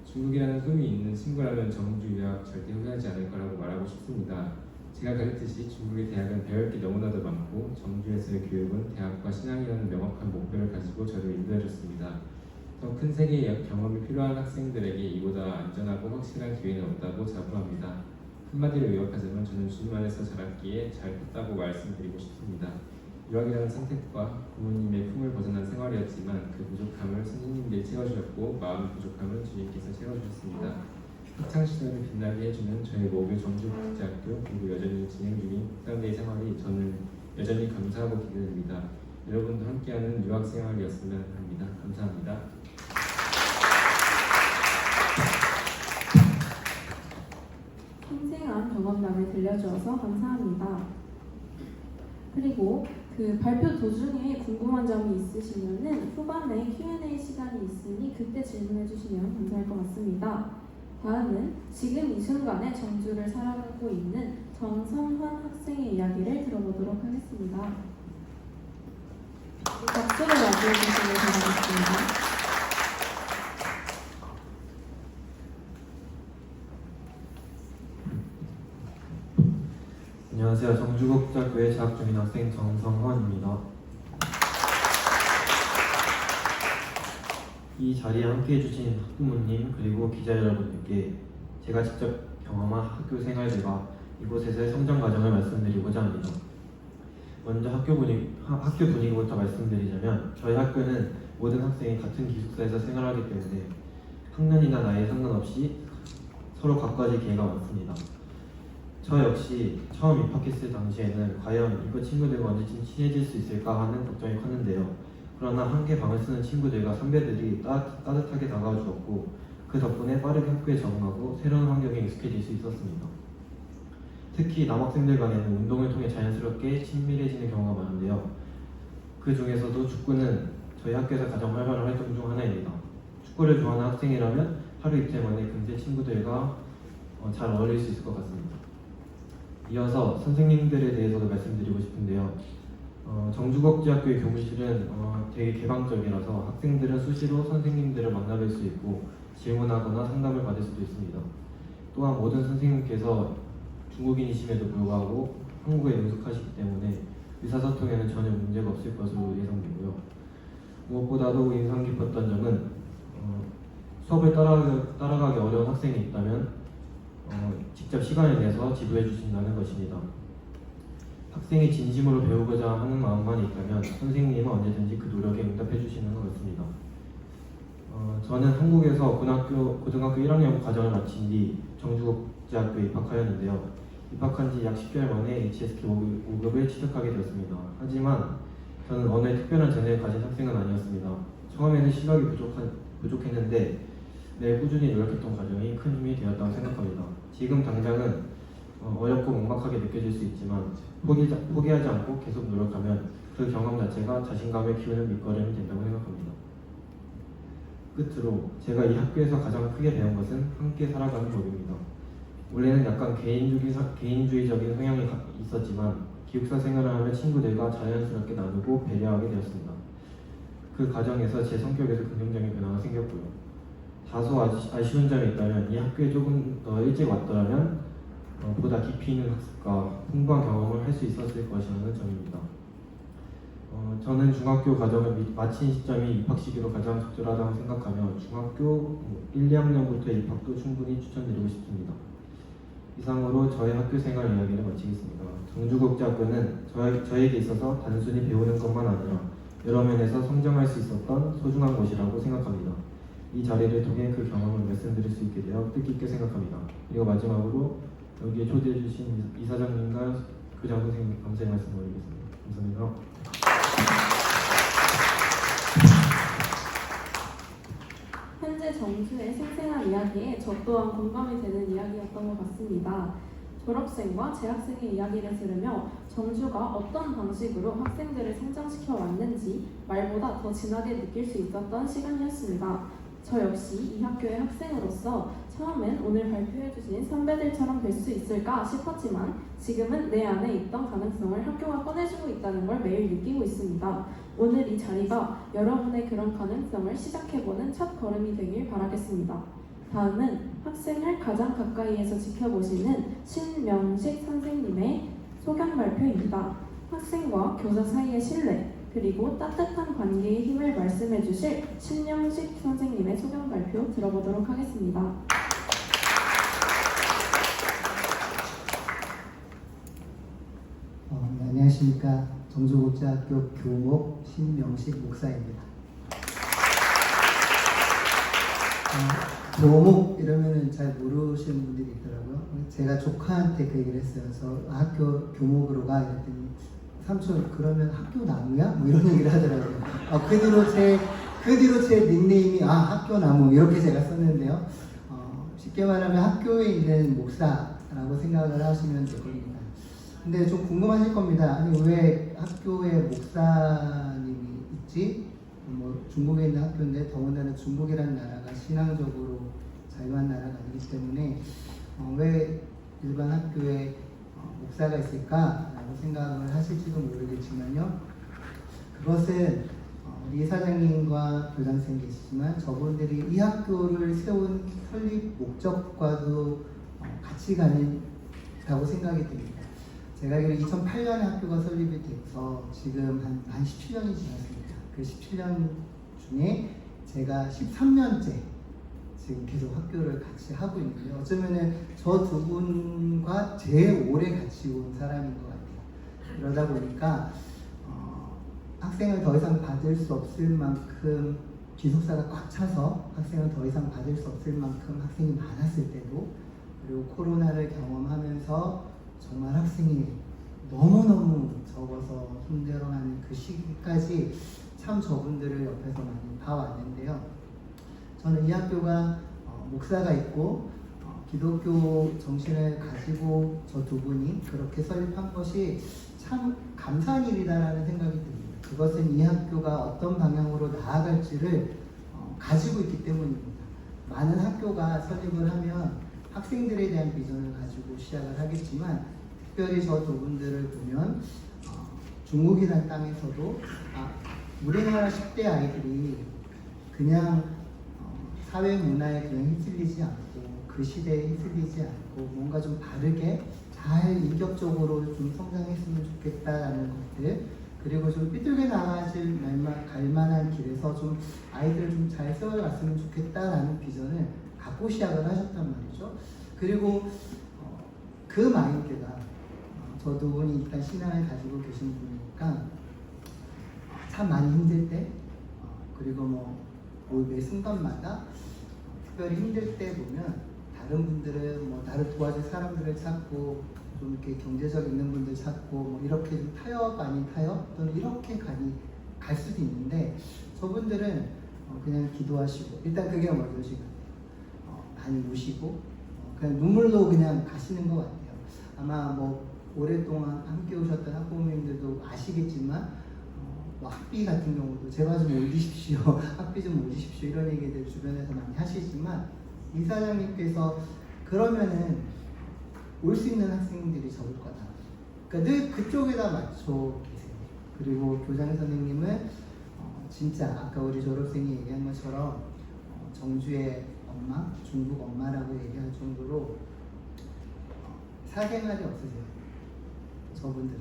중국이라는 꿈이 있는 친구라면 정주 유학 절대 후회하지 않을 거라고 말하고 싶습니다. 제가 그랬듯이 중국의 대학은 배울 게 너무나도 많고 정주에서의 교육은 대학과 신앙이라는 명확한 목표를 가지고 저를 인도해줬습니다. 더 큰 세계의 경험이 필요한 학생들에게 이보다 안전하고 확실한 기회는 없다고 자부합니다. 한마디로 요약하자면 저는 주님 안에서 자랐기에 잘 컸다고 말씀드리고 싶습니다. 유학이라는 선택과 부모님의 품을 벗어난 생활이었지만 그 부족함을 선생님들이 채워주셨고 마음 부족함은 주님께서 채워주셨습니다. 학창시절을 빛나게 해주는 저의 모교 정주국제학교 그리고 여전히 진행 중인 국단대의 생활이 저는 여전히 감사하고 기대됩니다. 여러분도 함께하는 유학생활이었으면 합니다. 감사합니다. 생생한 경험담을 들려주어서 감사합니다. 그리고 그 발표 도중에 궁금한 점이 있으시면은 후반에 Q&A 시간이 있으니 그때 질문해 주시면 감사할 것 같습니다. 다음은 지금 이 순간에 정주를 살아가고 있는 정성환 학생의 이야기를 들어보도록 하겠습니다. 박수로 맞이해 주시길 바라겠습니다. 안녕하세요. 정주국제학교에 재학 중인 학생 정성환입니다. 이 자리에 함께해 주신 학부모님 그리고 기자 여러분들께 제가 직접 경험한 학교 생활들과 이곳에서의 성장 과정을 말씀드리고자 합니다. 먼저 학교 분위기부터 말씀드리자면 저희 학교는 모든 학생이 같은 기숙사에서 생활하기 때문에 학년이나 나이에 상관없이 서로 각가지 기회가 많습니다. 저 역시 처음 입학했을 당시에는 과연 이거 친구들과 언제쯤 친해질 수 있을까 하는 걱정이 컸는데요. 그러나 함께 방을 쓰는 친구들과 선배들이 따뜻하게 다가와 주었고 그 덕분에 빠르게 학교에 적응하고 새로운 환경에 익숙해질 수 있었습니다. 특히 남학생들 간에는 운동을 통해 자연스럽게 친밀해지는 경우가 많은데요. 그 중에서도 축구는 저희 학교에서 가장 활발한 활동 중 하나입니다. 축구를 좋아하는 학생이라면 하루 이틀 만에 금세 친구들과 잘 어울릴 수 있을 것 같습니다. 이어서 선생님들에 대해서도 말씀드리고 싶은데요. 정주국제학교의 교무실은 되게 개방적이라서 학생들은 수시로 선생님들을 만나뵐 수 있고 질문하거나 상담을 받을 수도 있습니다. 또한 모든 선생님께서 중국인이심에도 불구하고 한국어에 능숙하시기 때문에 의사소통에는 전혀 문제가 없을 것으로 예상되고요. 무엇보다도 인상 깊었던 점은 수업을 따라가기 어려운 학생이 있다면 직접 시간을 내서 지도해 주신다는 것입니다. 학생이 진심으로 배우고자 하는 마음만 있다면 선생님은 언제든지 그 노력에 응답해 주시는 것 같습니다. 저는 한국에서 고등학교 1학년 과정을 마친 뒤 정주국제학교에 입학하였는데요. 입학한 지 약 10개월 만에 HSK 5급을 취득하게 되었습니다. 하지만 저는 언어에 특별한 재능을 가진 학생은 아니었습니다. 처음에는 실력이 부족했는데 매일 꾸준히 노력했던 과정이 큰 힘이 되었다고 생각합니다. 지금 당장은 어렵고 막막하게 느껴질 수 있지만 포기하지 않고 계속 노력하면 그 경험 자체가 자신감을 키우는 밑거름이 된다고 생각합니다. 끝으로 제가 이 학교에서 가장 크게 배운 것은 함께 살아가는 법입니다. 원래는 약간 개인주의적인 성향이 있었지만 기숙사 생활을 하며 친구들과 자연스럽게 나누고 배려하게 되었습니다. 그 과정에서 제 성격에서 긍정적인 변화가 생겼고요. 다소 아쉬운 점이 있다면 이 학교에 조금 더 일찍 왔더라면 보다 깊이 있는 학습과 풍부한 경험을 할 수 있었을 것이라는 점입니다. 저는 중학교 과정을 마친 시점이 입학 시기로 가장 적절하다고 생각하며 중학교 1, 2학년부터 입학도 충분히 추천드리고 싶습니다. 이상으로 저의 학교 생활 이야기를 마치겠습니다. 정주국제학교는 저에게 있어서 단순히 배우는 것만 아니라 여러 면에서 성장할 수 있었던 소중한 곳이라고 생각합니다. 이 자리를 통해 그 경험을 말씀드릴 수 있게 되어 뜻깊게 생각합니다. 그리고 마지막으로 여기에 초대해 주신 이사장님과 교장 선생님 감사의 말씀 드리겠습니다. 감사합니다. 현재 정주의 생생한 이야기에 저 또한 공감이 되는 이야기였던 것 같습니다. 졸업생과 재학생의 이야기를 들으며 정주가 어떤 방식으로 학생들을 성장시켜 왔는지 말보다 더 진하게 느낄 수 있었던 시간이었습니다. 저 역시 이 학교의 학생으로서 처음엔 오늘 발표해주신 선배들처럼 될 수 있을까 싶었지만 지금은 내 안에 있던 가능성을 학교가 꺼내주고 있다는 걸 매일 느끼고 있습니다. 오늘 이 자리가 여러분의 그런 가능성을 시작해보는 첫 걸음이 되길 바라겠습니다. 다음은 학생을 가장 가까이에서 지켜보시는 신명식 선생님의 소견 발표입니다. 학생과 교사 사이의 신뢰, 그리고 따뜻한 관계의 힘을 말씀해 주실 신명식 선생님의 소견 발표 들어보도록 하겠습니다. 네, 안녕하십니까. 정주국제학교 교목 신명식 목사입니다. 교목 이러면은 잘 모르시는 분들이 있더라고요. 제가 조카한테 그 얘기를 했어요. 저 학교 교목으로 가 이랬더니 삼촌 그러면 학교 나무야? 뭐 이런 얘기를 하더라고요. 그 뒤로 제 닉네임이 학교 나무 이렇게 제가 썼는데요. 쉽게 말하면 학교에 있는 목사라고 생각을 하시면 될 겁니다. 근데 좀 궁금하실 겁니다. 아니 왜 학교에 목사님이 있지? 뭐 중국에 있는 학교인데 더군다나 중국이라는 나라가 신앙적으로 자유한 나라가 아니기 때문에 왜 일반 학교에 목사가 있을까라고 생각을 하실지도 모르겠지만요. 그것은 우리 이사장님과 교장선생님 계시지만 저분들이 이 학교를 세운 설립 목적과도 같이 가는다고 생각이 듭니다. 제가 알기로 2008년에 학교가 설립이 돼서 지금 한 17년이 지났습니다. 그 17년 중에 제가 13년째 지금 계속 학교를 같이 하고 있는데요. 어쩌면은 저 두 분과 제일 오래 같이 온 사람인 것 같아요. 그러다 보니까 학생을 더 이상 받을 수 없을 만큼 기숙사가 꽉 차서 학생을 더 이상 받을 수 없을 만큼 학생이 많았을 때도 그리고 코로나를 경험하면서 정말 학생이 너무너무 적어서 힘들어하는 그 시기까지 참 저분들을 옆에서 많이 봐왔는데요. 저는 이 학교가 목사가 있고 기독교 정신을 가지고 저 두 분이 그렇게 설립한 것이 참 감사한 일이다라는 생각이 듭니다. 그것은 이 학교가 어떤 방향으로 나아갈지를 가지고 있기 때문입니다. 많은 학교가 설립을 하면 학생들에 대한 비전을 가지고 시작을 하겠지만 특별히 저 두 분들을 보면 중국이라는 땅에서도 우리나라 10대 아이들이 그냥 사회 문화에 그냥 휩쓸리지 않고 그 시대에 휩쓸리지 않고 뭔가 좀 바르게 잘 인격적으로 좀 성장했으면 좋겠다라는 것들, 그리고 좀 삐뚤게 나아질 갈 만한 길에서 좀 아이들을 좀 잘 세워갔으면 좋겠다라는 비전을 갖고 시작을 하셨단 말이죠. 그리고 그 마인드가 저 두 분이 일단 신앙을 가지고 계신 분이니까 참 많이 힘들 때 그리고 매 순간마다 특별히 힘들 때 보면 다른 분들은 나를 도와줄 사람들을 찾고 좀 이렇게 경제적 있는 분들 찾고 이렇게 좀 타협 아닌 타협 또는 이렇게 갈 수도 있는데 저분들은 그냥 기도하시고 일단 그게 먼저 시간 많이 우시고 그냥 눈물로 그냥 가시는 것 같아요. 아마 오랫동안 함께 오셨던 학부모님들도 아시겠지만 학비 같은 경우도 제가 좀 올리십시오, 학비 좀 올리십시오 이런 얘기들 주변에서 많이 하시지만 이사장님께서 그러면은 올 수 있는 학생들이 적을 거다. 그러니까 늘 그쪽에다 맞춰 계세요. 그리고 교장 선생님은 진짜 아까 우리 졸업생이 얘기한 것처럼 정주의 엄마, 중국 엄마라고 얘기할 정도로 사생활이 없으세요. 저분들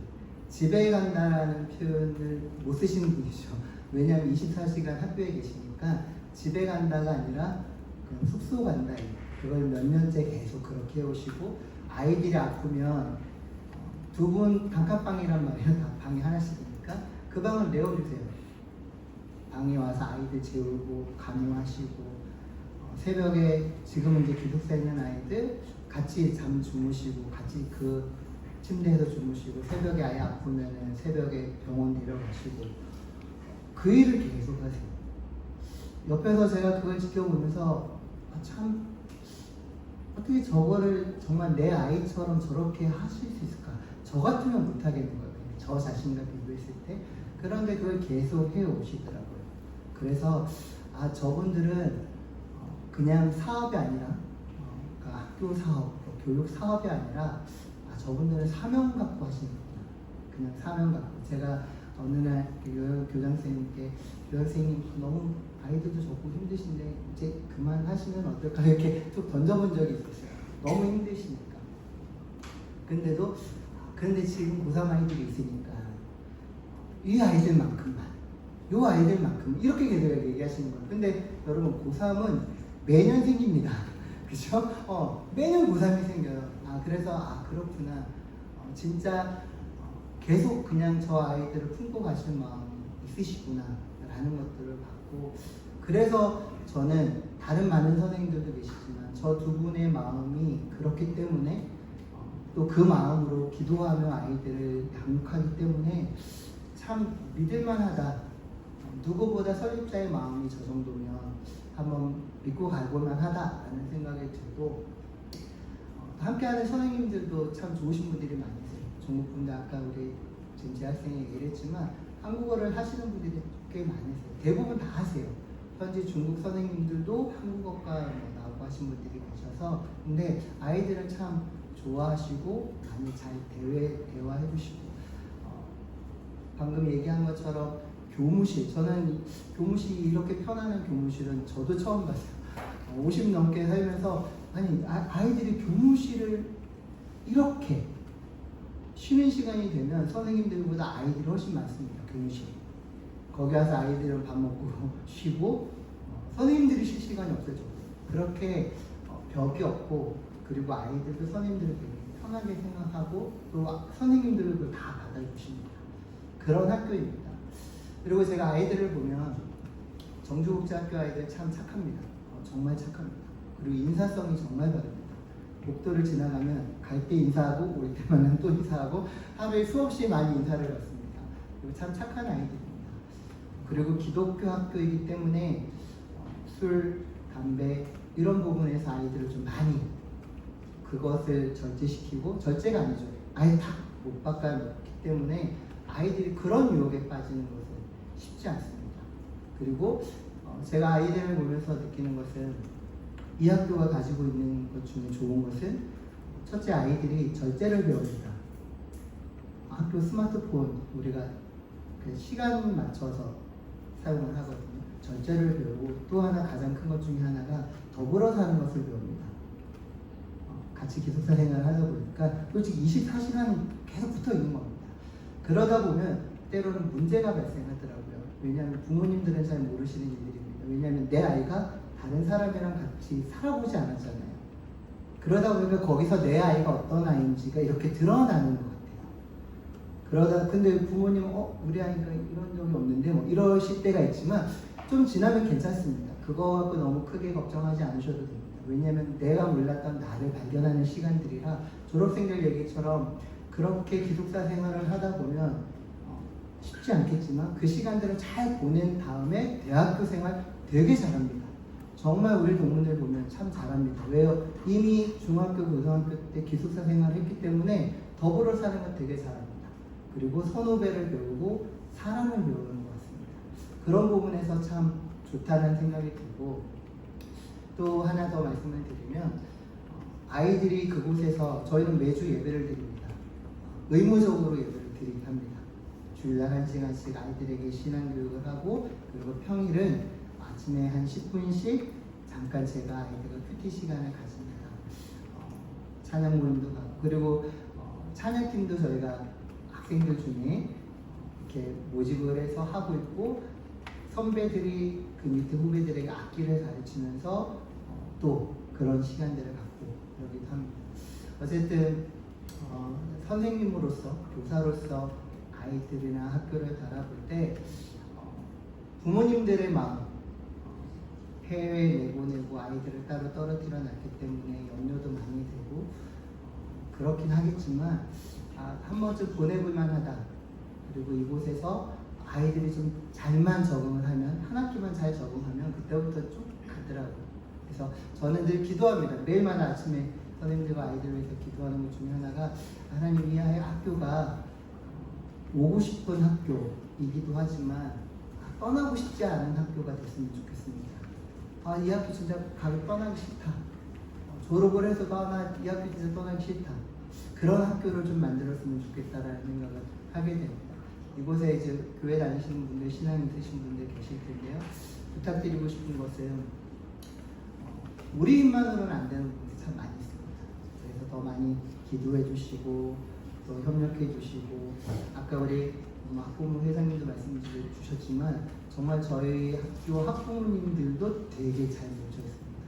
집에 간다라는 표현을 못 쓰시는 분이죠. 왜냐하면 24시간 학교에 계시니까 집에 간다가 아니라 그냥 숙소 간다. 그걸 몇 년째 계속 그렇게 해오시고 아이들이 아프면 두 분 단칸방이란 말이에요. 다 방이 하나씩이니까 그 방을 내어주세요. 방에 와서 아이들 재우고 강요하시고 새벽에 지금은 이제 기숙사에 있는 아이들 같이 잠 주무시고 같이 그 침대에서 주무시고 새벽에 아예 아프면은 새벽에 병원 데려가시고 그 일을 계속 하세요. 옆에서 제가 그걸 지켜보면서 참 어떻게 저거를 정말 내 아이처럼 저렇게 하실 수 있을까? 저 같으면 못하겠는 거예요. 저 자신과 비교했을 때. 그런데 그걸 계속 해오시더라고요. 그래서 저분들은 그냥 사업이 아니라 그러니까 학교 사업, 교육 사업이 아니라 저분들은 사명 갖고 하시는구나. 그냥 사명 갖고. 제가 어느 날 교장선생님께 교장선생님 너무 아이들도 적고 힘드신데 이제 그만하시면 어떨까 이렇게 쭉 던져본 적이 있었어요. 너무 힘드시니까. 그런데 지금 고3 아이들이 있으니까 이 아이들만큼만 요 아이들만큼 이렇게 계속 얘기하시는 거예요. 근데 여러분 고3은 매년 생깁니다. 그죠? 매년 고3이 생겨요. 그래서 그렇구나. 진짜 계속 그냥 저 아이들을 품고 가시는 마음이 있으시구나 라는 것들을 받고, 그래서 저는 다른 많은 선생님들도 계시지만 저 두 분의 마음이 그렇기 때문에 또 그 마음으로 기도하며 아이들을 양육하기 때문에 참 믿을만하다. 누구보다 설립자의 마음이 저 정도면 한번 믿고 가볼만 하다라는 생각이 들고, 함께하는 선생님들도 참 좋으신 분들이 많으세요. 중국분들 아까 우리 지금 재학생이 얘기를 했지만 한국어를 하시는 분들이 꽤 많으세요. 대부분 다 하세요. 현재 중국 선생님들도 한국어과 나오고 하신 분들이 계셔서, 근데 아이들은 참 좋아하시고 많이 잘 대화해 주시고, 방금 얘기한 것처럼 교무실, 저는 교무실이 이렇게 편안한 교무실은 저도 처음 봤어요. 50 넘게 살면서 아이들이 교무실을 이렇게 쉬는 시간이 되면 선생님들보다 아이들이 훨씬 많습니다. 교무실. 거기 와서 아이들은 밥 먹고 쉬고 선생님들이 쉴 시간이 없어요. 그렇게 벽이 없고, 그리고 아이들도 선생님들을 되게 편하게 생각하고 또 선생님들을 다 받아주십니다. 그런 학교입니다. 그리고 제가 아이들을 보면 정주국제학교 아이들 참 착합니다. 정말 착합니다. 그리고 인사성이 정말 바릅니다. 복도를 지나가면 갈 때 인사하고 올 때만은 또 인사하고 하루에 수없이 많이 인사를 받습니다. 그리고 참 착한 아이들입니다. 그리고 기독교 학교이기 때문에 술, 담배 이런 부분에서 아이들을 좀 많이 그것을 절제시키고, 절제가 아니죠. 아예 다 못 바꿔 놓기 때문에 아이들이 그런 유혹에 빠지는 것은 쉽지 않습니다. 그리고 제가 아이들을 보면서 느끼는 것은 이 학교가 가지고 있는 것 중에 좋은 것은 첫째, 아이들이 절제를 배웁니다. 학교 스마트폰 우리가 그 시간 맞춰서 사용을 하거든요. 절제를 배우고, 또 하나 가장 큰 것 중에 하나가 더불어 사는 것을 배웁니다. 같이 기숙사 생활을 하다 보니까 솔직히 24시간 계속 붙어 있는 겁니다. 그러다 보면 때로는 문제가 발생하더라고요. 왜냐하면 부모님들은 잘 모르시는 일들입니다. 왜냐하면 내 아이가 다른 사람이랑 같이 살아보지 않았잖아요. 그러다 보니까 거기서 내 아이가 어떤 아이인지가 이렇게 드러나는 것 같아요. 그러다 근데 부모님은 우리 아이가 이런 적이 없는데 뭐 이러실 때가 있지만 좀 지나면 괜찮습니다. 그거 갖고 너무 크게 걱정하지 않으셔도 됩니다. 왜냐하면 내가 몰랐던 나를 발견하는 시간들이라, 졸업생들 얘기처럼 그렇게 기숙사 생활을 하다 보면 쉽지 않겠지만 그 시간들을 잘 보낸 다음에 대학교 생활 되게 잘합니다. 정말 우리 동문들 보면 참 잘합니다. 왜요? 이미 중학교, 고등학교 때 기숙사 생활을 했기 때문에 더불어 사는 건 되게 잘합니다. 그리고 선후배를 배우고 사람을 배우는 것 같습니다. 그런 부분에서 참 좋다는 생각이 들고, 또 하나 더 말씀을 드리면 아이들이 그곳에서 저희는 매주 예배를 드립니다. 의무적으로 예배를 드리게 합니다. 주일날 1시간씩 아이들에게 신앙교육을 하고, 그리고 평일은 아침에 한 10분씩 잠깐 제가 아이들과 큐티 시간을 가집니다. 찬양 모임도 가고, 그리고 찬양팀도 저희가 학생들 중에 이렇게 모집을 해서 하고 있고, 선배들이 그 밑에 후배들에게 악기를 가르치면서 또 그런 시간들을 갖고 여기도 합니다. 어쨌든 선생님으로서, 교사로서 아이들이나 학교를 바라볼 때 부모님들의 마음, 해외에 내보내고 아이들을 따로 떨어뜨려 놨기 때문에 염려도 많이 되고 그렇긴 하겠지만 한 번쯤 보내볼 만하다. 그리고 이곳에서 아이들이 좀 잘만 적응을 하면, 한 학기만 잘 적응하면 그때부터 쭉 가더라고요. 그래서 저는 늘 기도합니다. 매일마다 아침에 선생님들과 아이들을 위해서 기도하는 것 중에 하나가, 하나님, 이 아이의 학교가 오고 싶은 학교이기도 하지만 떠나고 싶지 않은 학교가 됐으면 좋겠습니다. 이 학교 진짜 떠나기 싫다. 졸업을 해서 이 학교 진짜 떠나기 싫다. 그런 학교를 좀 만들었으면 좋겠다라는 생각을 하게 됩니다. 이곳에 이제 교회 다니시는 분들, 신앙이 드신 분들 계실 텐데요. 부탁드리고 싶은 것은 우리 힘만으로는 안 되는 부분이 참 많이 있습니다. 그래서 더 많이 기도해 주시고 또 협력해 주시고, 아까 우리 학부모 회장님도 말씀 주셨지만 정말 저희 학교 학부모님들도 되게 잘 모셔 있습니다.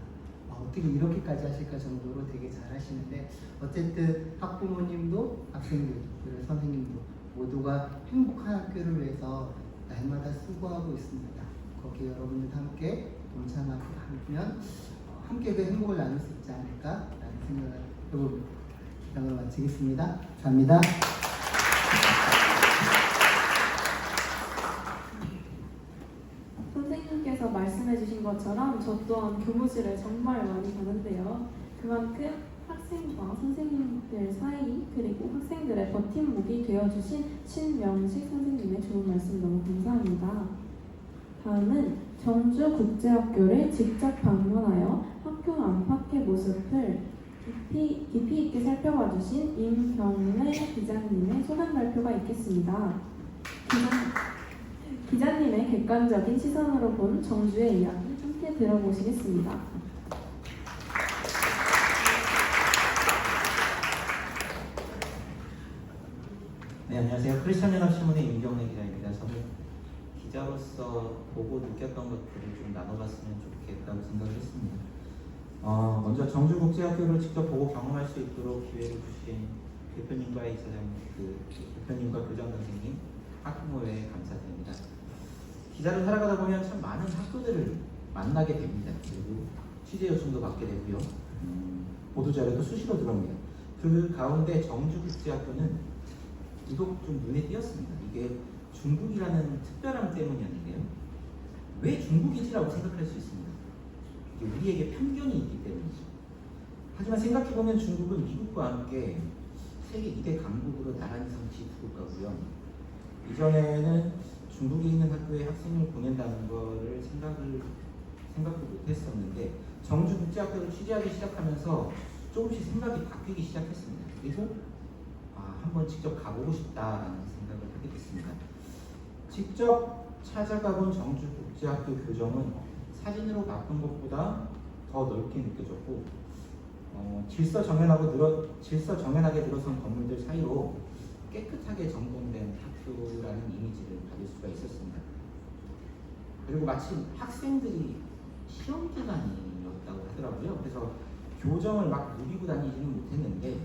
어떻게 이렇게까지 하실까 정도로 되게 잘 하시는데, 어쨌든 학부모님도 학생들도 그리고 선생님도 모두가 행복한 학교를 위해서 날마다 수고하고 있습니다. 거기에 여러분들도 함께 동참하면 함께 그 행복을 나눌 수 있지 않을까라는 생각을 해봅니다. 이상으로 마치겠습니다. 감사합니다. 선생님께서 말씀해주신 것처럼 저 또한 교무실을 정말 많이 가는데요. 그만큼 학생과 선생님들 사이, 그리고 학생들의 버팀목이 되어주신 신명식 선생님의 좋은 말씀 너무 감사합니다. 다음은 정주국제학교를 직접 방문하여 학교 안팎의 모습을 깊이 있게 살펴봐 주신 임경래 기자님의 소감 발표가 있겠습니다. 기자님의 객관적인 시선으로 본 정주의 이야기 함께 들어보시겠습니다. 네, 안녕하세요. 크리스천연합신문의 임경래 기자입니다. 저는 기자로서 보고 느꼈던 것들을 좀 나눠봤으면 좋겠다고 생각을 했습니다. 먼저 정주국제학교를 직접 보고 경험할 수 있도록 기회를 주신 대표님과 이사장님, 대표님과 교장 선생님, 학부모회에 감사드립니다. 기자를 살아가다 보면 참 많은 학교들을 만나게 됩니다. 그리고 취재 요청도 받게 되고요. 보도 자료도 수시로 들어옵니다. 그 가운데 정주국제학교는 유독 좀 눈에 띄었습니다. 이게 중국이라는 특별함 때문이었는데요. 왜 중국이지라고 생각할 수 있습니다. 이게 우리에게 편견이 있기 때문이죠. 하지만 생각해보면 중국은 미국과 함께 세계 2대 강국으로 나란히 성취 두고 가고요. 이전에는 중국에 있는 학교에 학생을 보낸다는 거를 생각도 못했었는데 정주국제학교를 취재하기 시작하면서 조금씩 생각이 바뀌기 시작했습니다. 그리고 한번 직접 가보고 싶다라는 생각을 하게 됐습니다. 직접 찾아가본 정주국제학교 교정은 사진으로 봤던 것보다 더 넓게 느껴졌고 질서정연하게 들어선 건물들 사이로 깨끗하게 정돈된 학교라는 이미지를 받을 수가 있었습니다. 그리고 마침 학생들이 시험 기간이었다고 하더라고요. 그래서 교정을 막 누비고 다니지는 못했는데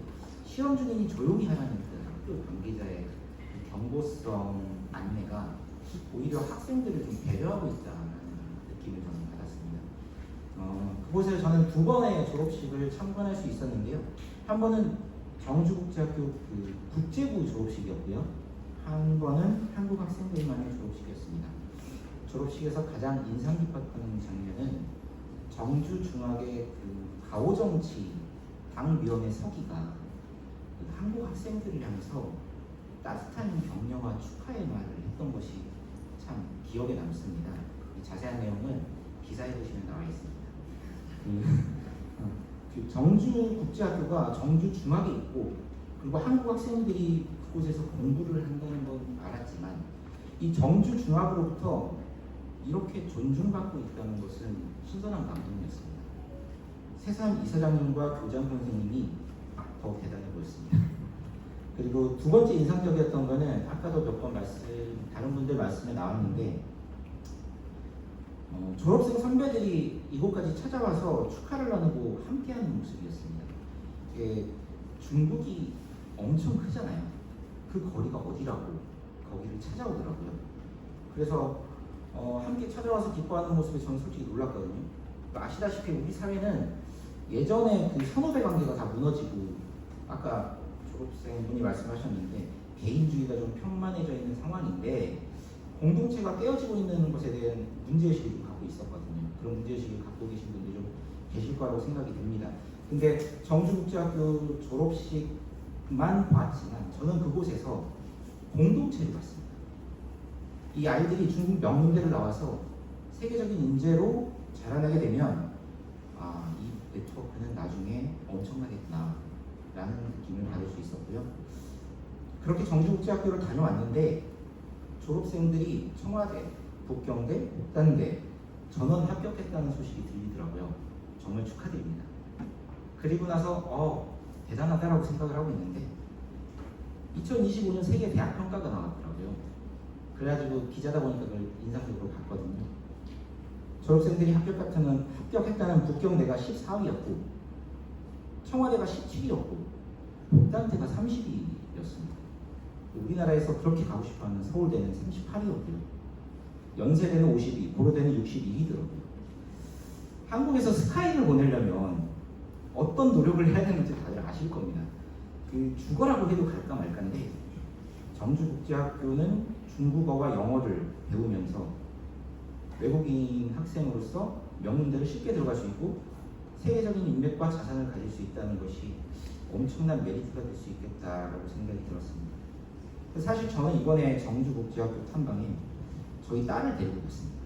시험 중이니 조용히 하라는 그 학교 관계자의 그 경고성 안내가 오히려 학생들을 좀 배려하고 있다는 느낌을 저는 받았습니다. 그곳에서 저는 2번의 졸업식을 참관할 수 있었는데요. 한 번은 정주국제학교 그 국제부 졸업식이었고요. 한 번은 한국 학생들만의 졸업식이었습니다. 졸업식에서 가장 인상 깊었던 장면은 정주중학의 그 가오정치 당위원회 서기가 그 한국 학생들을 향해서 따뜻한 격려와 축하의 말을 했던 것이 참 기억에 남습니다. 이 자세한 내용은 기사에 보시면 나와 있습니다. 정주국제학교가 정주중학에 있고 그리고 한국 학생들이 그곳에서 공부를 한다는 건 알았지만 이 정주중학으로부터 이렇게 존중받고 있다는 것은 신선한 감동이었습니다. 새삼 이사장님과 교장 선생님이 더 대단해 보였습니다. 그리고 2번째 인상적이었던 거는 아까도 몇 번 다른 분들 말씀에 나왔는데 졸업생 선배들이 이곳까지 찾아와서 축하를 나누고 함께하는 모습이었습니다. 중국이 엄청 크잖아요. 그 거리가 어디라고 거기를 찾아오더라고요. 그래서 함께 찾아와서 기뻐하는 모습에 저는 솔직히 놀랐거든요. 아시다시피 우리 사회는 예전에 그 선후배 관계가 다 무너지고 아까 졸업생분이 말씀하셨는데 개인주의가 좀 편만해져 있는 상황인데 공동체가 깨어지고 있는 것에 대한 문제의식을 좀 갖고 있었거든요. 그런 문제의식을 갖고 계신 분들이 좀 계실 거라고 생각이 듭니다. 근데 정주국제학교 졸업식만 봤지만 저는 그곳에서 공동체를 봤습니다. 이 아이들이 중국 명문대를 나와서 세계적인 인재로 자라나게 되면 이 네트워크는 나중에 엄청나겠구나 라는 느낌을 받을 수 있었고요. 그렇게 정주국제학교를 다녀왔는데 졸업생들이 청와대, 북경대, 목단대 전원 합격했다는 소식이 들리더라고요. 정말 축하드립니다. 그리고 나서 대단하다라고 생각을 하고 있는데 2025년 세계 대학 평가가 나왔더라고요. 그래가지고 기자다 보니까 그걸 인상적으로 봤거든요. 졸업생들이 합격했다는 북경대가 14위였고 청와대가 17위였고 목단대가 30위였습니다. 우리나라에서 그렇게 가고 싶어하는 서울대는 38위였고요. 연세대는 52위, 고려대는 62위더라고요. 한국에서 스카이를 보내려면 어떤 노력을 해야 되는지 다들 아실 겁니다. 죽어라고 해도 갈까 말까인데 정주국제학교는 중국어와 영어를 배우면서 외국인 학생으로서 명문대를 쉽게 들어갈 수 있고 세계적인 인맥과 자산을 가질 수 있다는 것이 엄청난 메리트가 될 수 있겠다라고 생각이 들었습니다. 사실 저는 이번에 정주국제학교 탐방에 저희 딸을 데리고 갔습니다.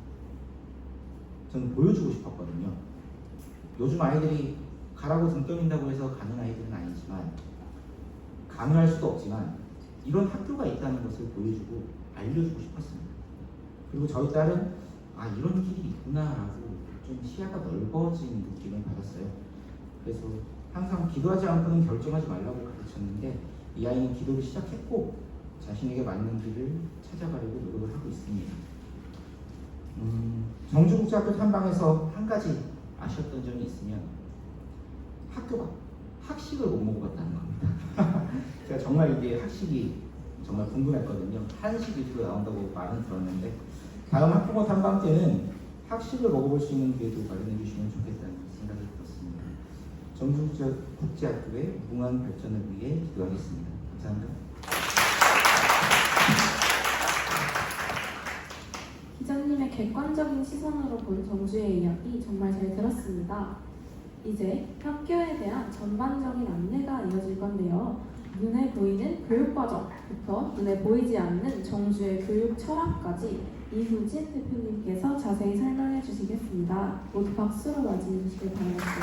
저는 보여주고 싶었거든요. 요즘 아이들이 가라고 등 떠민다고 해서 가는 아이들은 아니지만 강요할 수도 없지만 이런 학교가 있다는 것을 보여주고 알려주고 싶었습니다. 그리고 저희 딸은 이런 길이 있구나라고 좀 시야가 넓어진 느낌을 받았어요. 그래서 항상 기도하지 않고는 결정하지 말라고 가르쳤는데 이 아이는 기도를 시작했고 자신에게 맞는 길을 찾아가려고 노력을 하고 있습니다. 정주국제학교 탐방에서 한 가지 아쉬웠던 점이 있으면 학교가 학식을 못 먹어봤다는 겁니다. 제가 정말 이게 학식이 정말 궁금했거든요. 한식 위주로 나온다고 말은 들었는데 다음 학부모 탐방 때는 학식을 먹어볼 수 있는 기회도 마련해 주시면 좋겠다는 생각이 들었습니다. 정주국제학교의 무궁한 발전을 위해 기도하겠습니다. 감사합니다. 기자님의 객관적인 시선으로 본 정주의 이야기 정말 잘 들었습니다. 이제 학교에 대한 전반적인 안내가 이어질 건데요. 눈에 보이는 교육과정부터 눈에 보이지 않는 정주의 교육 철학까지 이후진 대표님께서 자세히 설명해 주시겠습니다. 모두 박수로 맞이해 주시길 바라겠습니다.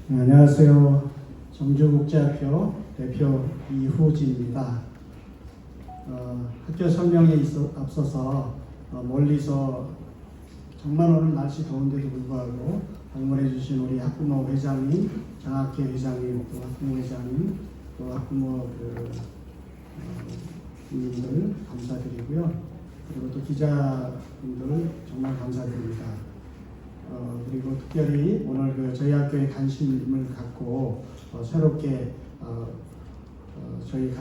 네, 안녕하세요. 정주국제학교 대표 이후진입니다. 학교 설명에 앞서서 멀리서 정말 오늘 날씨 더운데도 불구하고 방문해 주신 우리 학부모 회장님, 장학회 회장님, 또 학부모 회장님, 또 학부모 분들 감사드리고요. 그리고 또 기자분들 정말 감사드립니다. 그리고 특별히 오늘 저희 학교에 관심을 갖고 새롭게 저희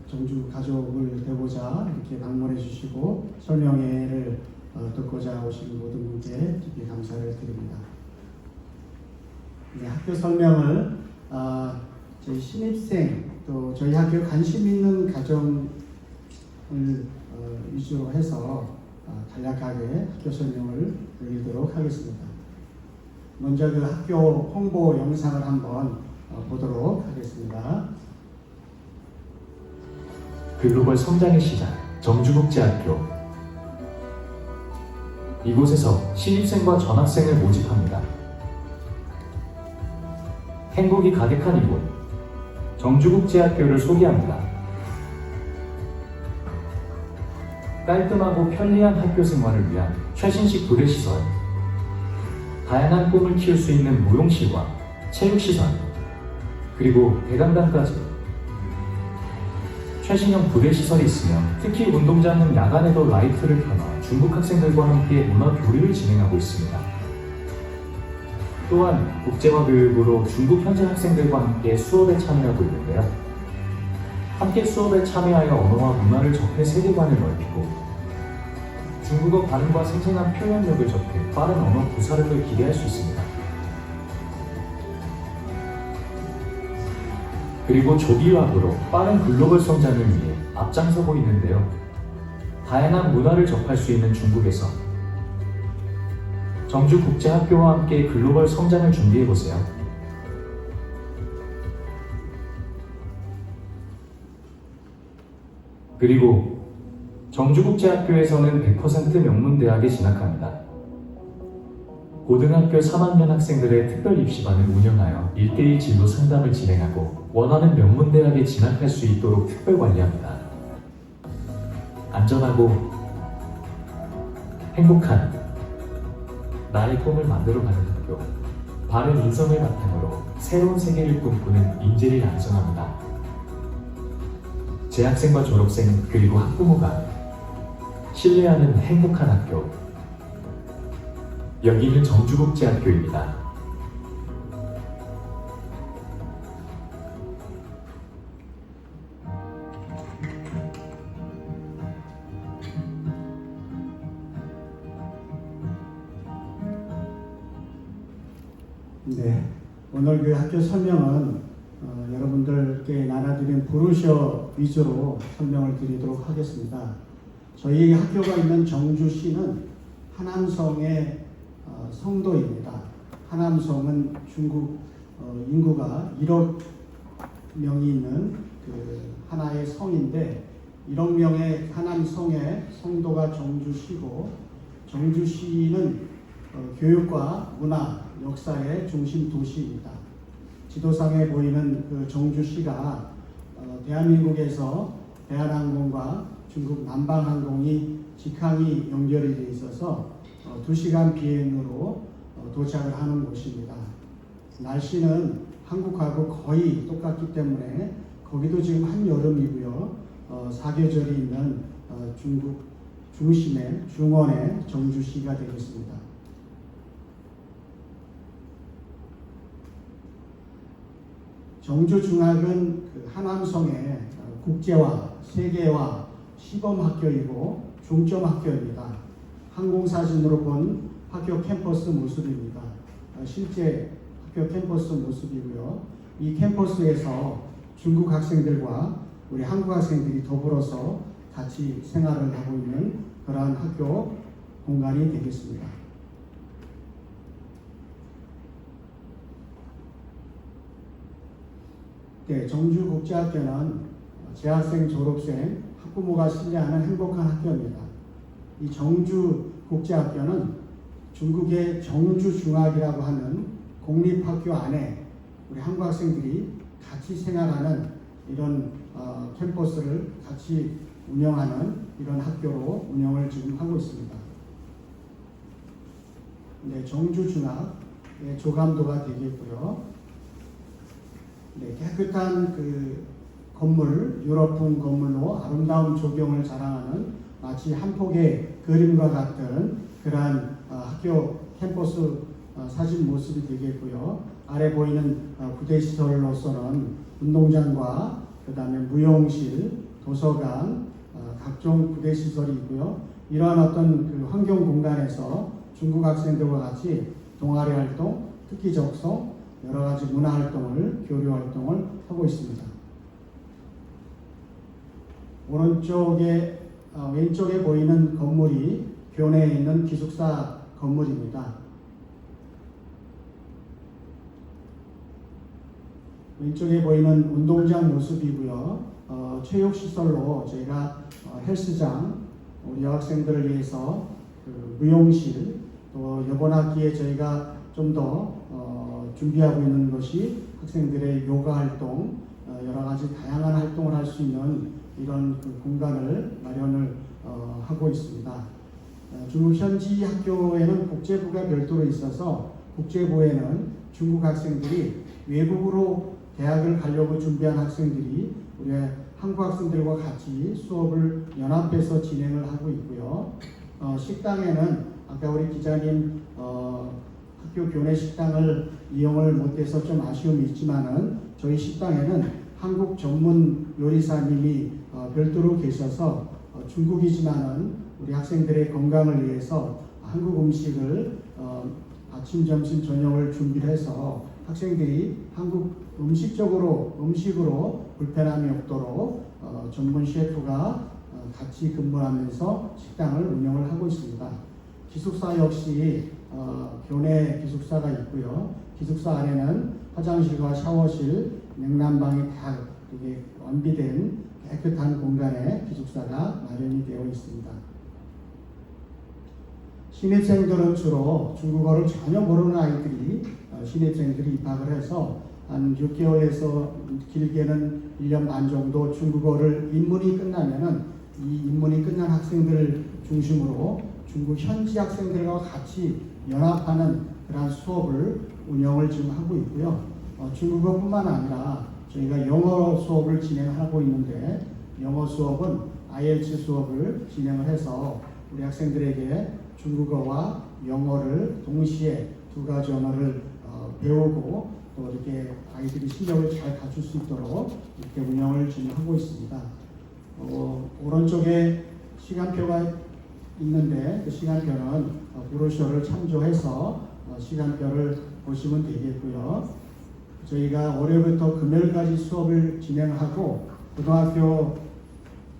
정주 가족을 되고자 이렇게 방문해 주시고 설명회를 듣고자 오신 모든 분께 특히 감사를 드립니다. 네, 학교 설명을 저희 신입생 또 저희 학교에 관심 있는 가정을 위주로 해서 간략하게 학교 설명을 드리도록 하겠습니다. 먼저 그 학교 홍보 영상을 한번 보도록 하겠습니다. 글로벌 성장의 시작, 정주국제학교. 이곳에서 신입생과 전학생을 모집합니다. 행복이 가득한 이곳, 정주국제학교를 소개합니다. 깔끔하고 편리한 학교 생활을 위한 최신식 부대시설, 다양한 꿈을 키울 수 있는 무용실과 체육시설, 그리고 대강당까지 최신형 부대시설이 있으며 특히 운동장은 야간에도 라이트를 켜놔 중국 학생들과 함께 문화 교류를 진행하고 있습니다. 또한 국제화 교육으로 중국 현지 학생들과 함께 수업에 참여하고 있는데요. 함께 수업에 참여하여 언어와 문화를 접해 세계관을 넓히고 중국어 발음과 생생한 표현력을 접해 빠른 언어 구사력을 기대할 수 있습니다. 그리고 조기유학으로 빠른 글로벌 성장을 위해 앞장서고 있는데요. 다양한 문화를 접할 수 있는 중국에서 정주국제학교와 함께 글로벌 성장을 준비해보세요. 그리고 정주국제학교에서는 100% 명문대학에 진학합니다. 고등학교 3학년 학생들의 특별 입시반을 운영하여 1:1 진로 상담을 진행하고 원하는 명문대학에 진학할 수 있도록 특별 관리합니다. 안전하고 행복한 나의 꿈을 만들어가는 학교, 바른 인성을 바탕으로 새로운 세계를 꿈꾸는 인재를 양성합니다. 재학생과 졸업생 그리고 학부모가 신뢰하는 행복한 학교, 여기는 정주국제학교입니다. 네, 오늘 그 학교 설명은 여러분들께 나눠드린 브로셔 위주로 설명을 드리도록 하겠습니다. 저희 학교가 있는 정주시는 하남성의 성도입니다. 하남성은 중국 인구가 1억 명이 있는 그 하나의 성인데 1억 명의 하남성의 성도가 정주시고 정주시는 교육과 문화, 역사의 중심 도시입니다. 지도상에 보이는 그 정주시가 대한민국에서 대한항공과 중국 남방항공이 직항이 연결이 되어 있어서 2시간 비행으로 도착을 하는 곳입니다. 날씨는 한국하고 거의 똑같기 때문에 거기도 지금 한여름이고요. 사계절이 있는 중국 중심의 중원의 정주시가 되겠습니다. 정주중학은 그 하남성의 국제화, 세계화 시범학교이고 중점학교입니다. 항공사진으로 본 학교 캠퍼스 모습입니다. 실제 학교 캠퍼스 모습이고요. 이 캠퍼스에서 중국 학생들과 우리 한국 학생들이 더불어서 같이 생활을 하고 있는 그러한 학교 공간이 되겠습니다. 네, 정주국제학교는 재학생, 졸업생, 학부모가 신뢰하는 행복한 학교입니다. 이 정주국제학교는 중국의 정주중학이라고 하는 공립학교 안에 우리 한국 학생들이 같이 생활하는 이런 캠퍼스를 같이 운영하는 이런 학교로 운영을 지금 하고 있습니다. 네, 정주중학의 조감도가 되겠고요. 네, 깨끗한 그 건물, 유럽풍 건물로 아름다운 조경을 자랑하는 마치 한 폭의 그림과 같은 그러한 학교 캠퍼스 사진 모습이 되겠고요. 아래 보이는 부대시설로서는 운동장과 그 다음에 무용실, 도서관, 각종 부대시설이 있고요. 이러한 어떤 그 환경 공간에서 중국 학생들과 같이 동아리 활동, 특기 적성, 여러 가지 문화 활동을, 교류 활동을 하고 있습니다. 왼쪽에 보이는 건물이 교내에 있는 기숙사 건물입니다. 왼쪽에 보이는 운동장 모습이고요. 체육시설로 저희가 헬스장, 우리 여학생들을 위해서 그 무용실, 또 이번 학기에 저희가 좀 더 준비하고 있는 것이 학생들의 요가 활동, 여러 가지 다양한 활동을 할 수 있는 이런 그 공간을 마련을 하고 있습니다. 중국 현지 학교에는 국제부가 별도로 있어서 국제부에는 중국 학생들이 외국으로 대학을 가려고 준비한 학생들이 우리 한국 학생들과 같이 수업을 연합해서 진행을 하고 있고요. 식당에는 아까 우리 기자님 학교 교내 식당을 이용을 못해서 좀 아쉬움이 있지만은 저희 식당에는 한국 전문 요리사님이 별도로 계셔서 중국이지만은 우리 학생들의 건강을 위해서 한국 음식을 아침, 점심, 저녁을 준비를 해서 학생들이 한국 음식으로 불편함이 없도록 전문 셰프가 같이 근무하면서 식당을 운영을 하고 있습니다. 기숙사 역시 교내 기숙사가 있고요. 기숙사 안에는 화장실과 샤워실, 냉난방이 다 이렇게 완비된 깨끗한 공간에 기숙사가 마련이 되어 있습니다. 신입생들은 주로 중국어를 전혀 모르는 아이들이 신입생들이 입학을 해서 한 6개월에서 길게는 1년 반 정도 중국어를 입문이 끝나면은 이 입문이 끝난 학생들을 중심으로 중국 현지 학생들과 같이 연합하는 그런 수업을 운영을 지금 하고 있고요. 중국어뿐만 아니라 저희가 영어 수업을 진행하고 있는데 영어 수업은 IELTS 수업을 진행을 해서 우리 학생들에게 중국어와 영어를 동시에 두 가지 언어를 배우고 또 이렇게 아이들이 실력을 잘 갖출 수 있도록 이렇게 운영을 지금 하고 있습니다. 오른쪽에 시간표가 있는데 그 시간표는 브로셔를 참조해서 시간표를 보시면 되겠고요. 저희가 월요일부터 금요일까지 수업을 진행하고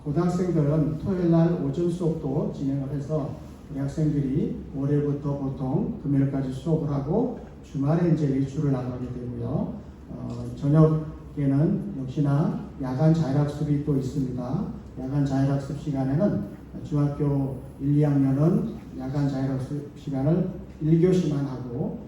고등학생들은 토요일날 오전 수업도 진행을 해서 우리 학생들이 월요일부터 보통 금요일까지 수업을 하고 주말에 이제 일주를 나가게 되고요. 저녁에는 역시나 야간 자율학습이 또 있습니다. 야간 자율학습 시간에는 중학교 1, 2학년은 야간 자율학습 시간을 1교시만 하고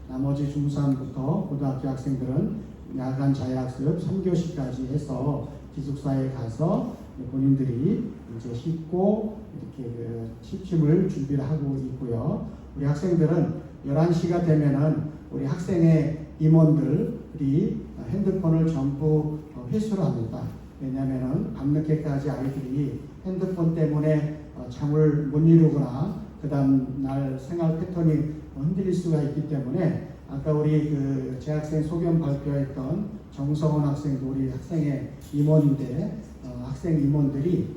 나머지 중3부터 고등학교 학생들은 야간 자율학습 3교시까지 해서 기숙사에 가서 본인들이 이제 씻고 이렇게 취침을 준비를 하고 있고요. 우리 학생들은 11시가 되면은 우리 학생의 임원들이 핸드폰을 전부 회수를 합니다. 왜냐하면은 밤늦게까지 아이들이 핸드폰 때문에 잠을 못 이루거나 그 다음 날 생활 패턴이 흔들릴 수가 있기 때문에 아까 우리 그 재학생 소견 발표했던 정성원 학생도 우리 학생의 임원인데 학생 임원들이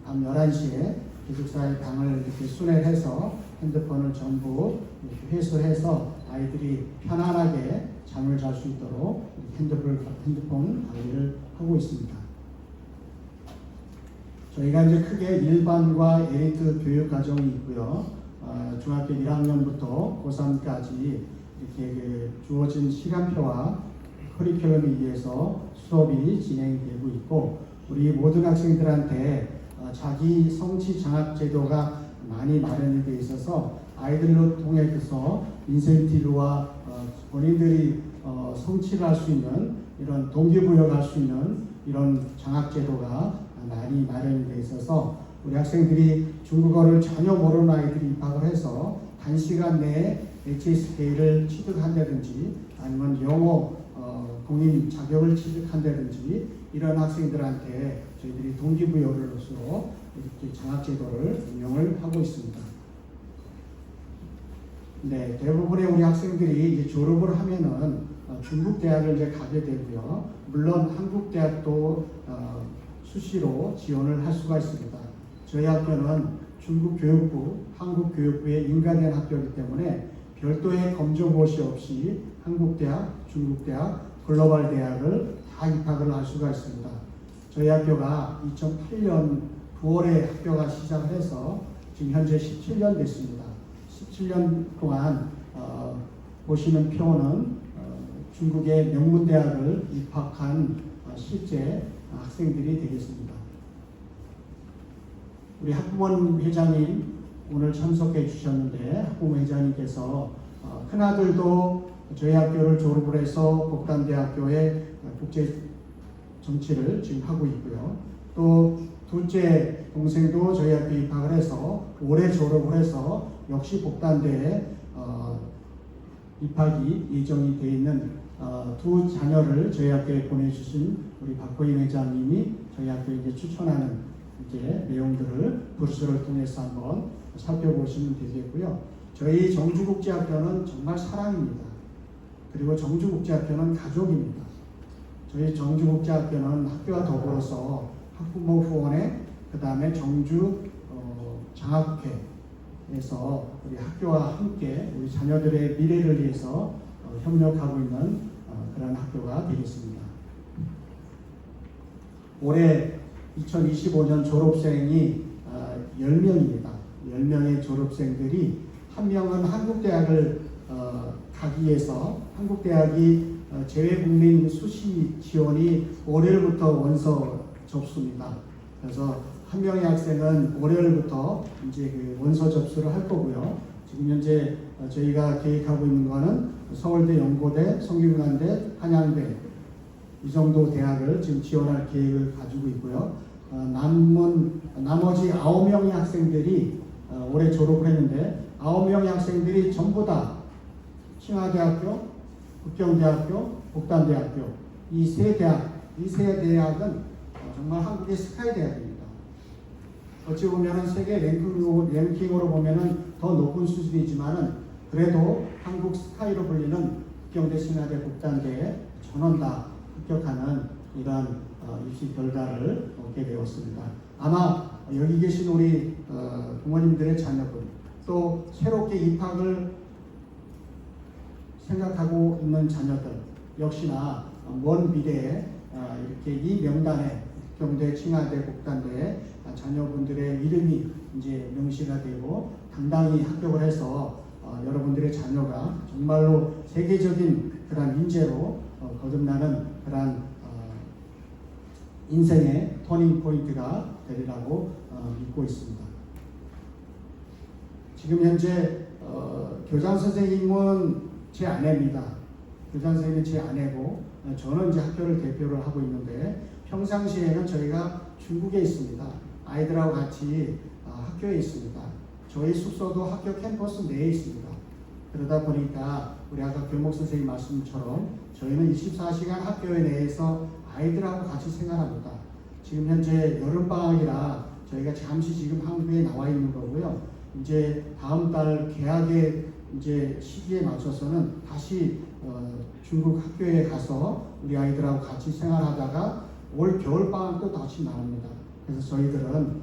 밤 11시에 기숙사의 방을 이렇게 순회해서 핸드폰을 전부 이렇게 회수해서 아이들이 편안하게 잠을 잘 수 있도록 핸드폰 관리를 하고 있습니다. 저희가 이제 크게 일반과 에리트 교육 과정이 있고요. 중학교 1학년부터 고3까지 이렇게 그 주어진 시간표와 커리큘럼에 의해서 수업이 진행이 되고 있고, 우리 모든 학생들한테 자기 성취 장학 제도가 많이 마련이 되어 있어서 아이들을 통해서 인센티브와 본인들이 성취를 할 수 있는 이런 동기부여를 할 수 있는 이런 장학 제도가 많이 마련이 되어 있어서 우리 학생들이 중국어를 전혀 모르는 아이들이 입학을 해서 단시간 내에 HSK를 취득한다든지 아니면 영어 공인 자격을 취득한다든지 이런 학생들한테 저희들이 동기부여로서 이렇게 장학제도를 운영을 하고 있습니다. 네, 대부분의 우리 학생들이 이제 졸업을 하면은 중국 대학을 이제 가게 되고요. 물론 한국 대학도 수시로 지원을 할 수가 있습니다. 저희 학교는 중국 교육부, 한국 교육부에 인가된 학교이기 때문에 별도의 검정고시 없이 한국 대학, 중국 대학, 글로벌 대학을 다 입학을 할 수가 있습니다. 저희 학교가 2008년 9월에 학교가 시작을 해서 지금 현재 17년 됐습니다. 17년 동안 보시는 표는 중국의 명문대학을 입학한 실제 학생들이 되겠습니다. 우리 학부모 회장님 오늘 참석해 주셨는데, 학부모 회장님께서 큰아들도 저희 학교를 졸업을 해서 복담대학교에 국제 정치를 지금 하고 있고요. 또 둘째 동생도 저희 학교에 입학을 해서 올해 졸업을 해서 역시 복담대에 입학이 예정이 되어 있는 두 자녀를 저희 학교에 보내주신 우리 박호임 회장님이 저희 학교에 이제 추천하는 이제 내용들을 브로셔를 통해서 한번 살펴보시면 되겠고요. 저희 정주국제학교는 정말 사랑입니다. 그리고 정주국제학교는 가족입니다. 저희 정주국제학교는 학교와 더불어서 학부모 후원회, 그 다음에 정주 장학회에서 우리 학교와 함께 우리 자녀들의 미래를 위해서 협력하고 있는 그런 학교가 되겠습니다. 올해 2025년 졸업생이 10명입니다. 10명의 졸업생들이 한 명은 한국대학을 가기 위해서 한국대학이 재외국민 수시 지원이 월요일부터 원서 접수입니다. 그래서 한 명의 학생은 월요일부터 이제 그 원서 접수를 할 거고요. 지금 현재 저희가 계획하고 있는 거는 서울대, 연고대, 성균관대, 한양대 이 정도 대학을 지금 지원할 계획을 가지고 있고요. 나머지 9명의 학생들이 올해 졸업을 했는데 9명의 학생들이 전부 다 칭화대학교, 북경대학교, 복담대학교 이 세 대학은 정말 한국의 스카이 대학입니다. 어찌 보면은 세계 랭킹으로 보면은 더 높은 수준이지만은 그래도 한국 스카이로 불리는 북경대, 칭화대, 복담대에 전원 다 합격하는 이러한 입시 결과를 얻게 되었습니다. 아마 여기 계신 우리 부모님들의 자녀분 또 새롭게 입학을 생각하고 있는 자녀들 역시나 먼 미래에 이렇게 이 명단에 북경대, 칭화대, 복담대 자녀분들의 이름이 이제 명시가 되고 당당히 합격을 해서 여러분들의 자녀가 정말로 세계적인 그런 인재로 거듭나는 그런 인생의 터닝 포인트가 되리라고 믿고 있습니다. 지금 현재 교장 선생님은 제 아내입니다. 교장 선생님은 제 아내고 저는 이제 학교를 대표를 하고 있는데 평상시에는 저희가 중국에 있습니다. 아이들하고 같이 학교에 있습니다. 저희 숙소도 학교 캠퍼스 내에 있습니다. 그러다 보니까 우리 아까 교목 선생님 말씀처럼 저희는 24시간 학교 내에서 아이들하고 같이 생활합니다. 지금 현재 여름방학이라 저희가 잠시 지금 한국에 나와 있는 거고요. 이제 다음 달 개학의 이제 시기에 맞춰서는 다시 중국 학교에 가서 우리 아이들하고 같이 생활하다가 올 겨울방학도 다시 나옵니다. 그래서 저희들은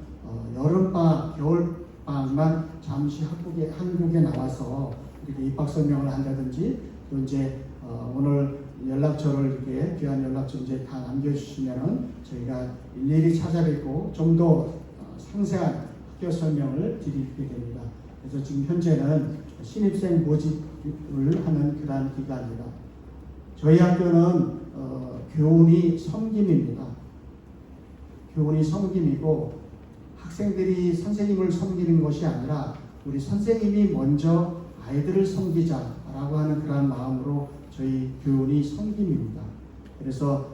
여름방학, 겨울방학만 잠시 한국에 나와서 이렇게 입학 설명을 한다든지 또 이제 오늘 연락처를 이렇게 귀한 연락처 이제 다 남겨주시면은 저희가 일일이 찾아뵙고 좀 더 상세한 학교 설명을 드리게 됩니다. 그래서 지금 현재는 신입생 모집을 하는 그러한 기간입니다. 저희 학교는 교훈이 섬김입니다. 교훈이 섬김이고 학생들이 선생님을 섬기는 것이 아니라 우리 선생님이 먼저 아이들을 섬기자라고 하는 그러한 마음으로 저희 교훈이 섬김입니다. 그래서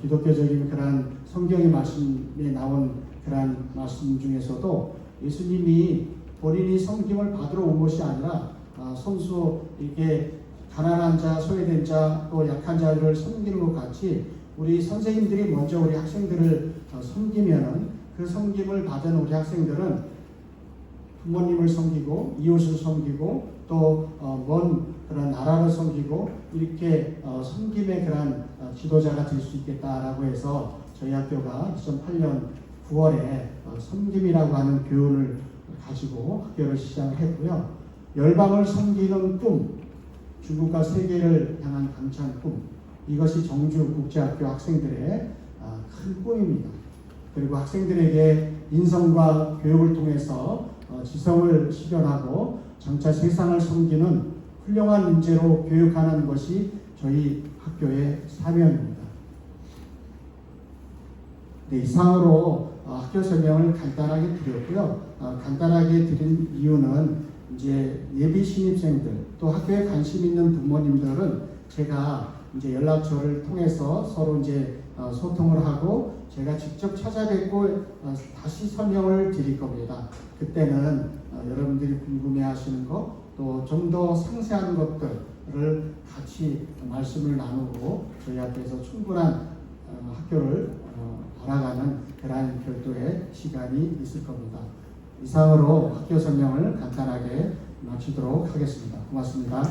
기독교적인 그러한 성경의 말씀에 나온 그러한 말씀 중에서도 예수님이 본인이 섬김을 받으러 온 것이 아니라 손수 이게 가난한 자, 소외된 자, 또 약한 자들을 섬기는 것 같이 우리 선생님들이 먼저 우리 학생들을 섬기면은 그 섬김을 받은 우리 학생들은 부모님을 섬기고 이웃을 섬기고 또 먼 그런 나라를 섬기고 이렇게 섬김의 그런 지도자가 될 수 있겠다라고 해서 저희 학교가 2008년 9월에 섬김이라고 하는 교훈을 가지고 학교를 시작을 했고요. 열방을 섬기는 꿈, 중국과 세계를 향한 당찬 꿈, 이것이 정주국제학교 학생들의 큰 꿈입니다. 그리고 학생들에게 인성과 교육을 통해서 지성을 실현하고 장차 세상을 섬기는 훌륭한 인재로 교육하는 것이 저희 학교의 사명입니다. 네, 이상으로 학교 설명을 간단하게 드렸고요. 간단하게 드린 이유는 이제 예비 신입생들 또 학교에 관심 있는 부모님들은 제가 이제 연락처를 통해서 서로 이제 소통을 하고 제가 직접 찾아뵙고 다시 설명을 드릴 겁니다. 그때는 여러분들이 궁금해하시는 것 또 좀 더 상세한 것들을 같이 말씀을 나누고 저희 학교에서 충분한 학교를 알아가는 그러한 별도의 시간이 있을 겁니다. 이상으로 학교 설명을 간단하게 마치도록 하겠습니다. 고맙습니다.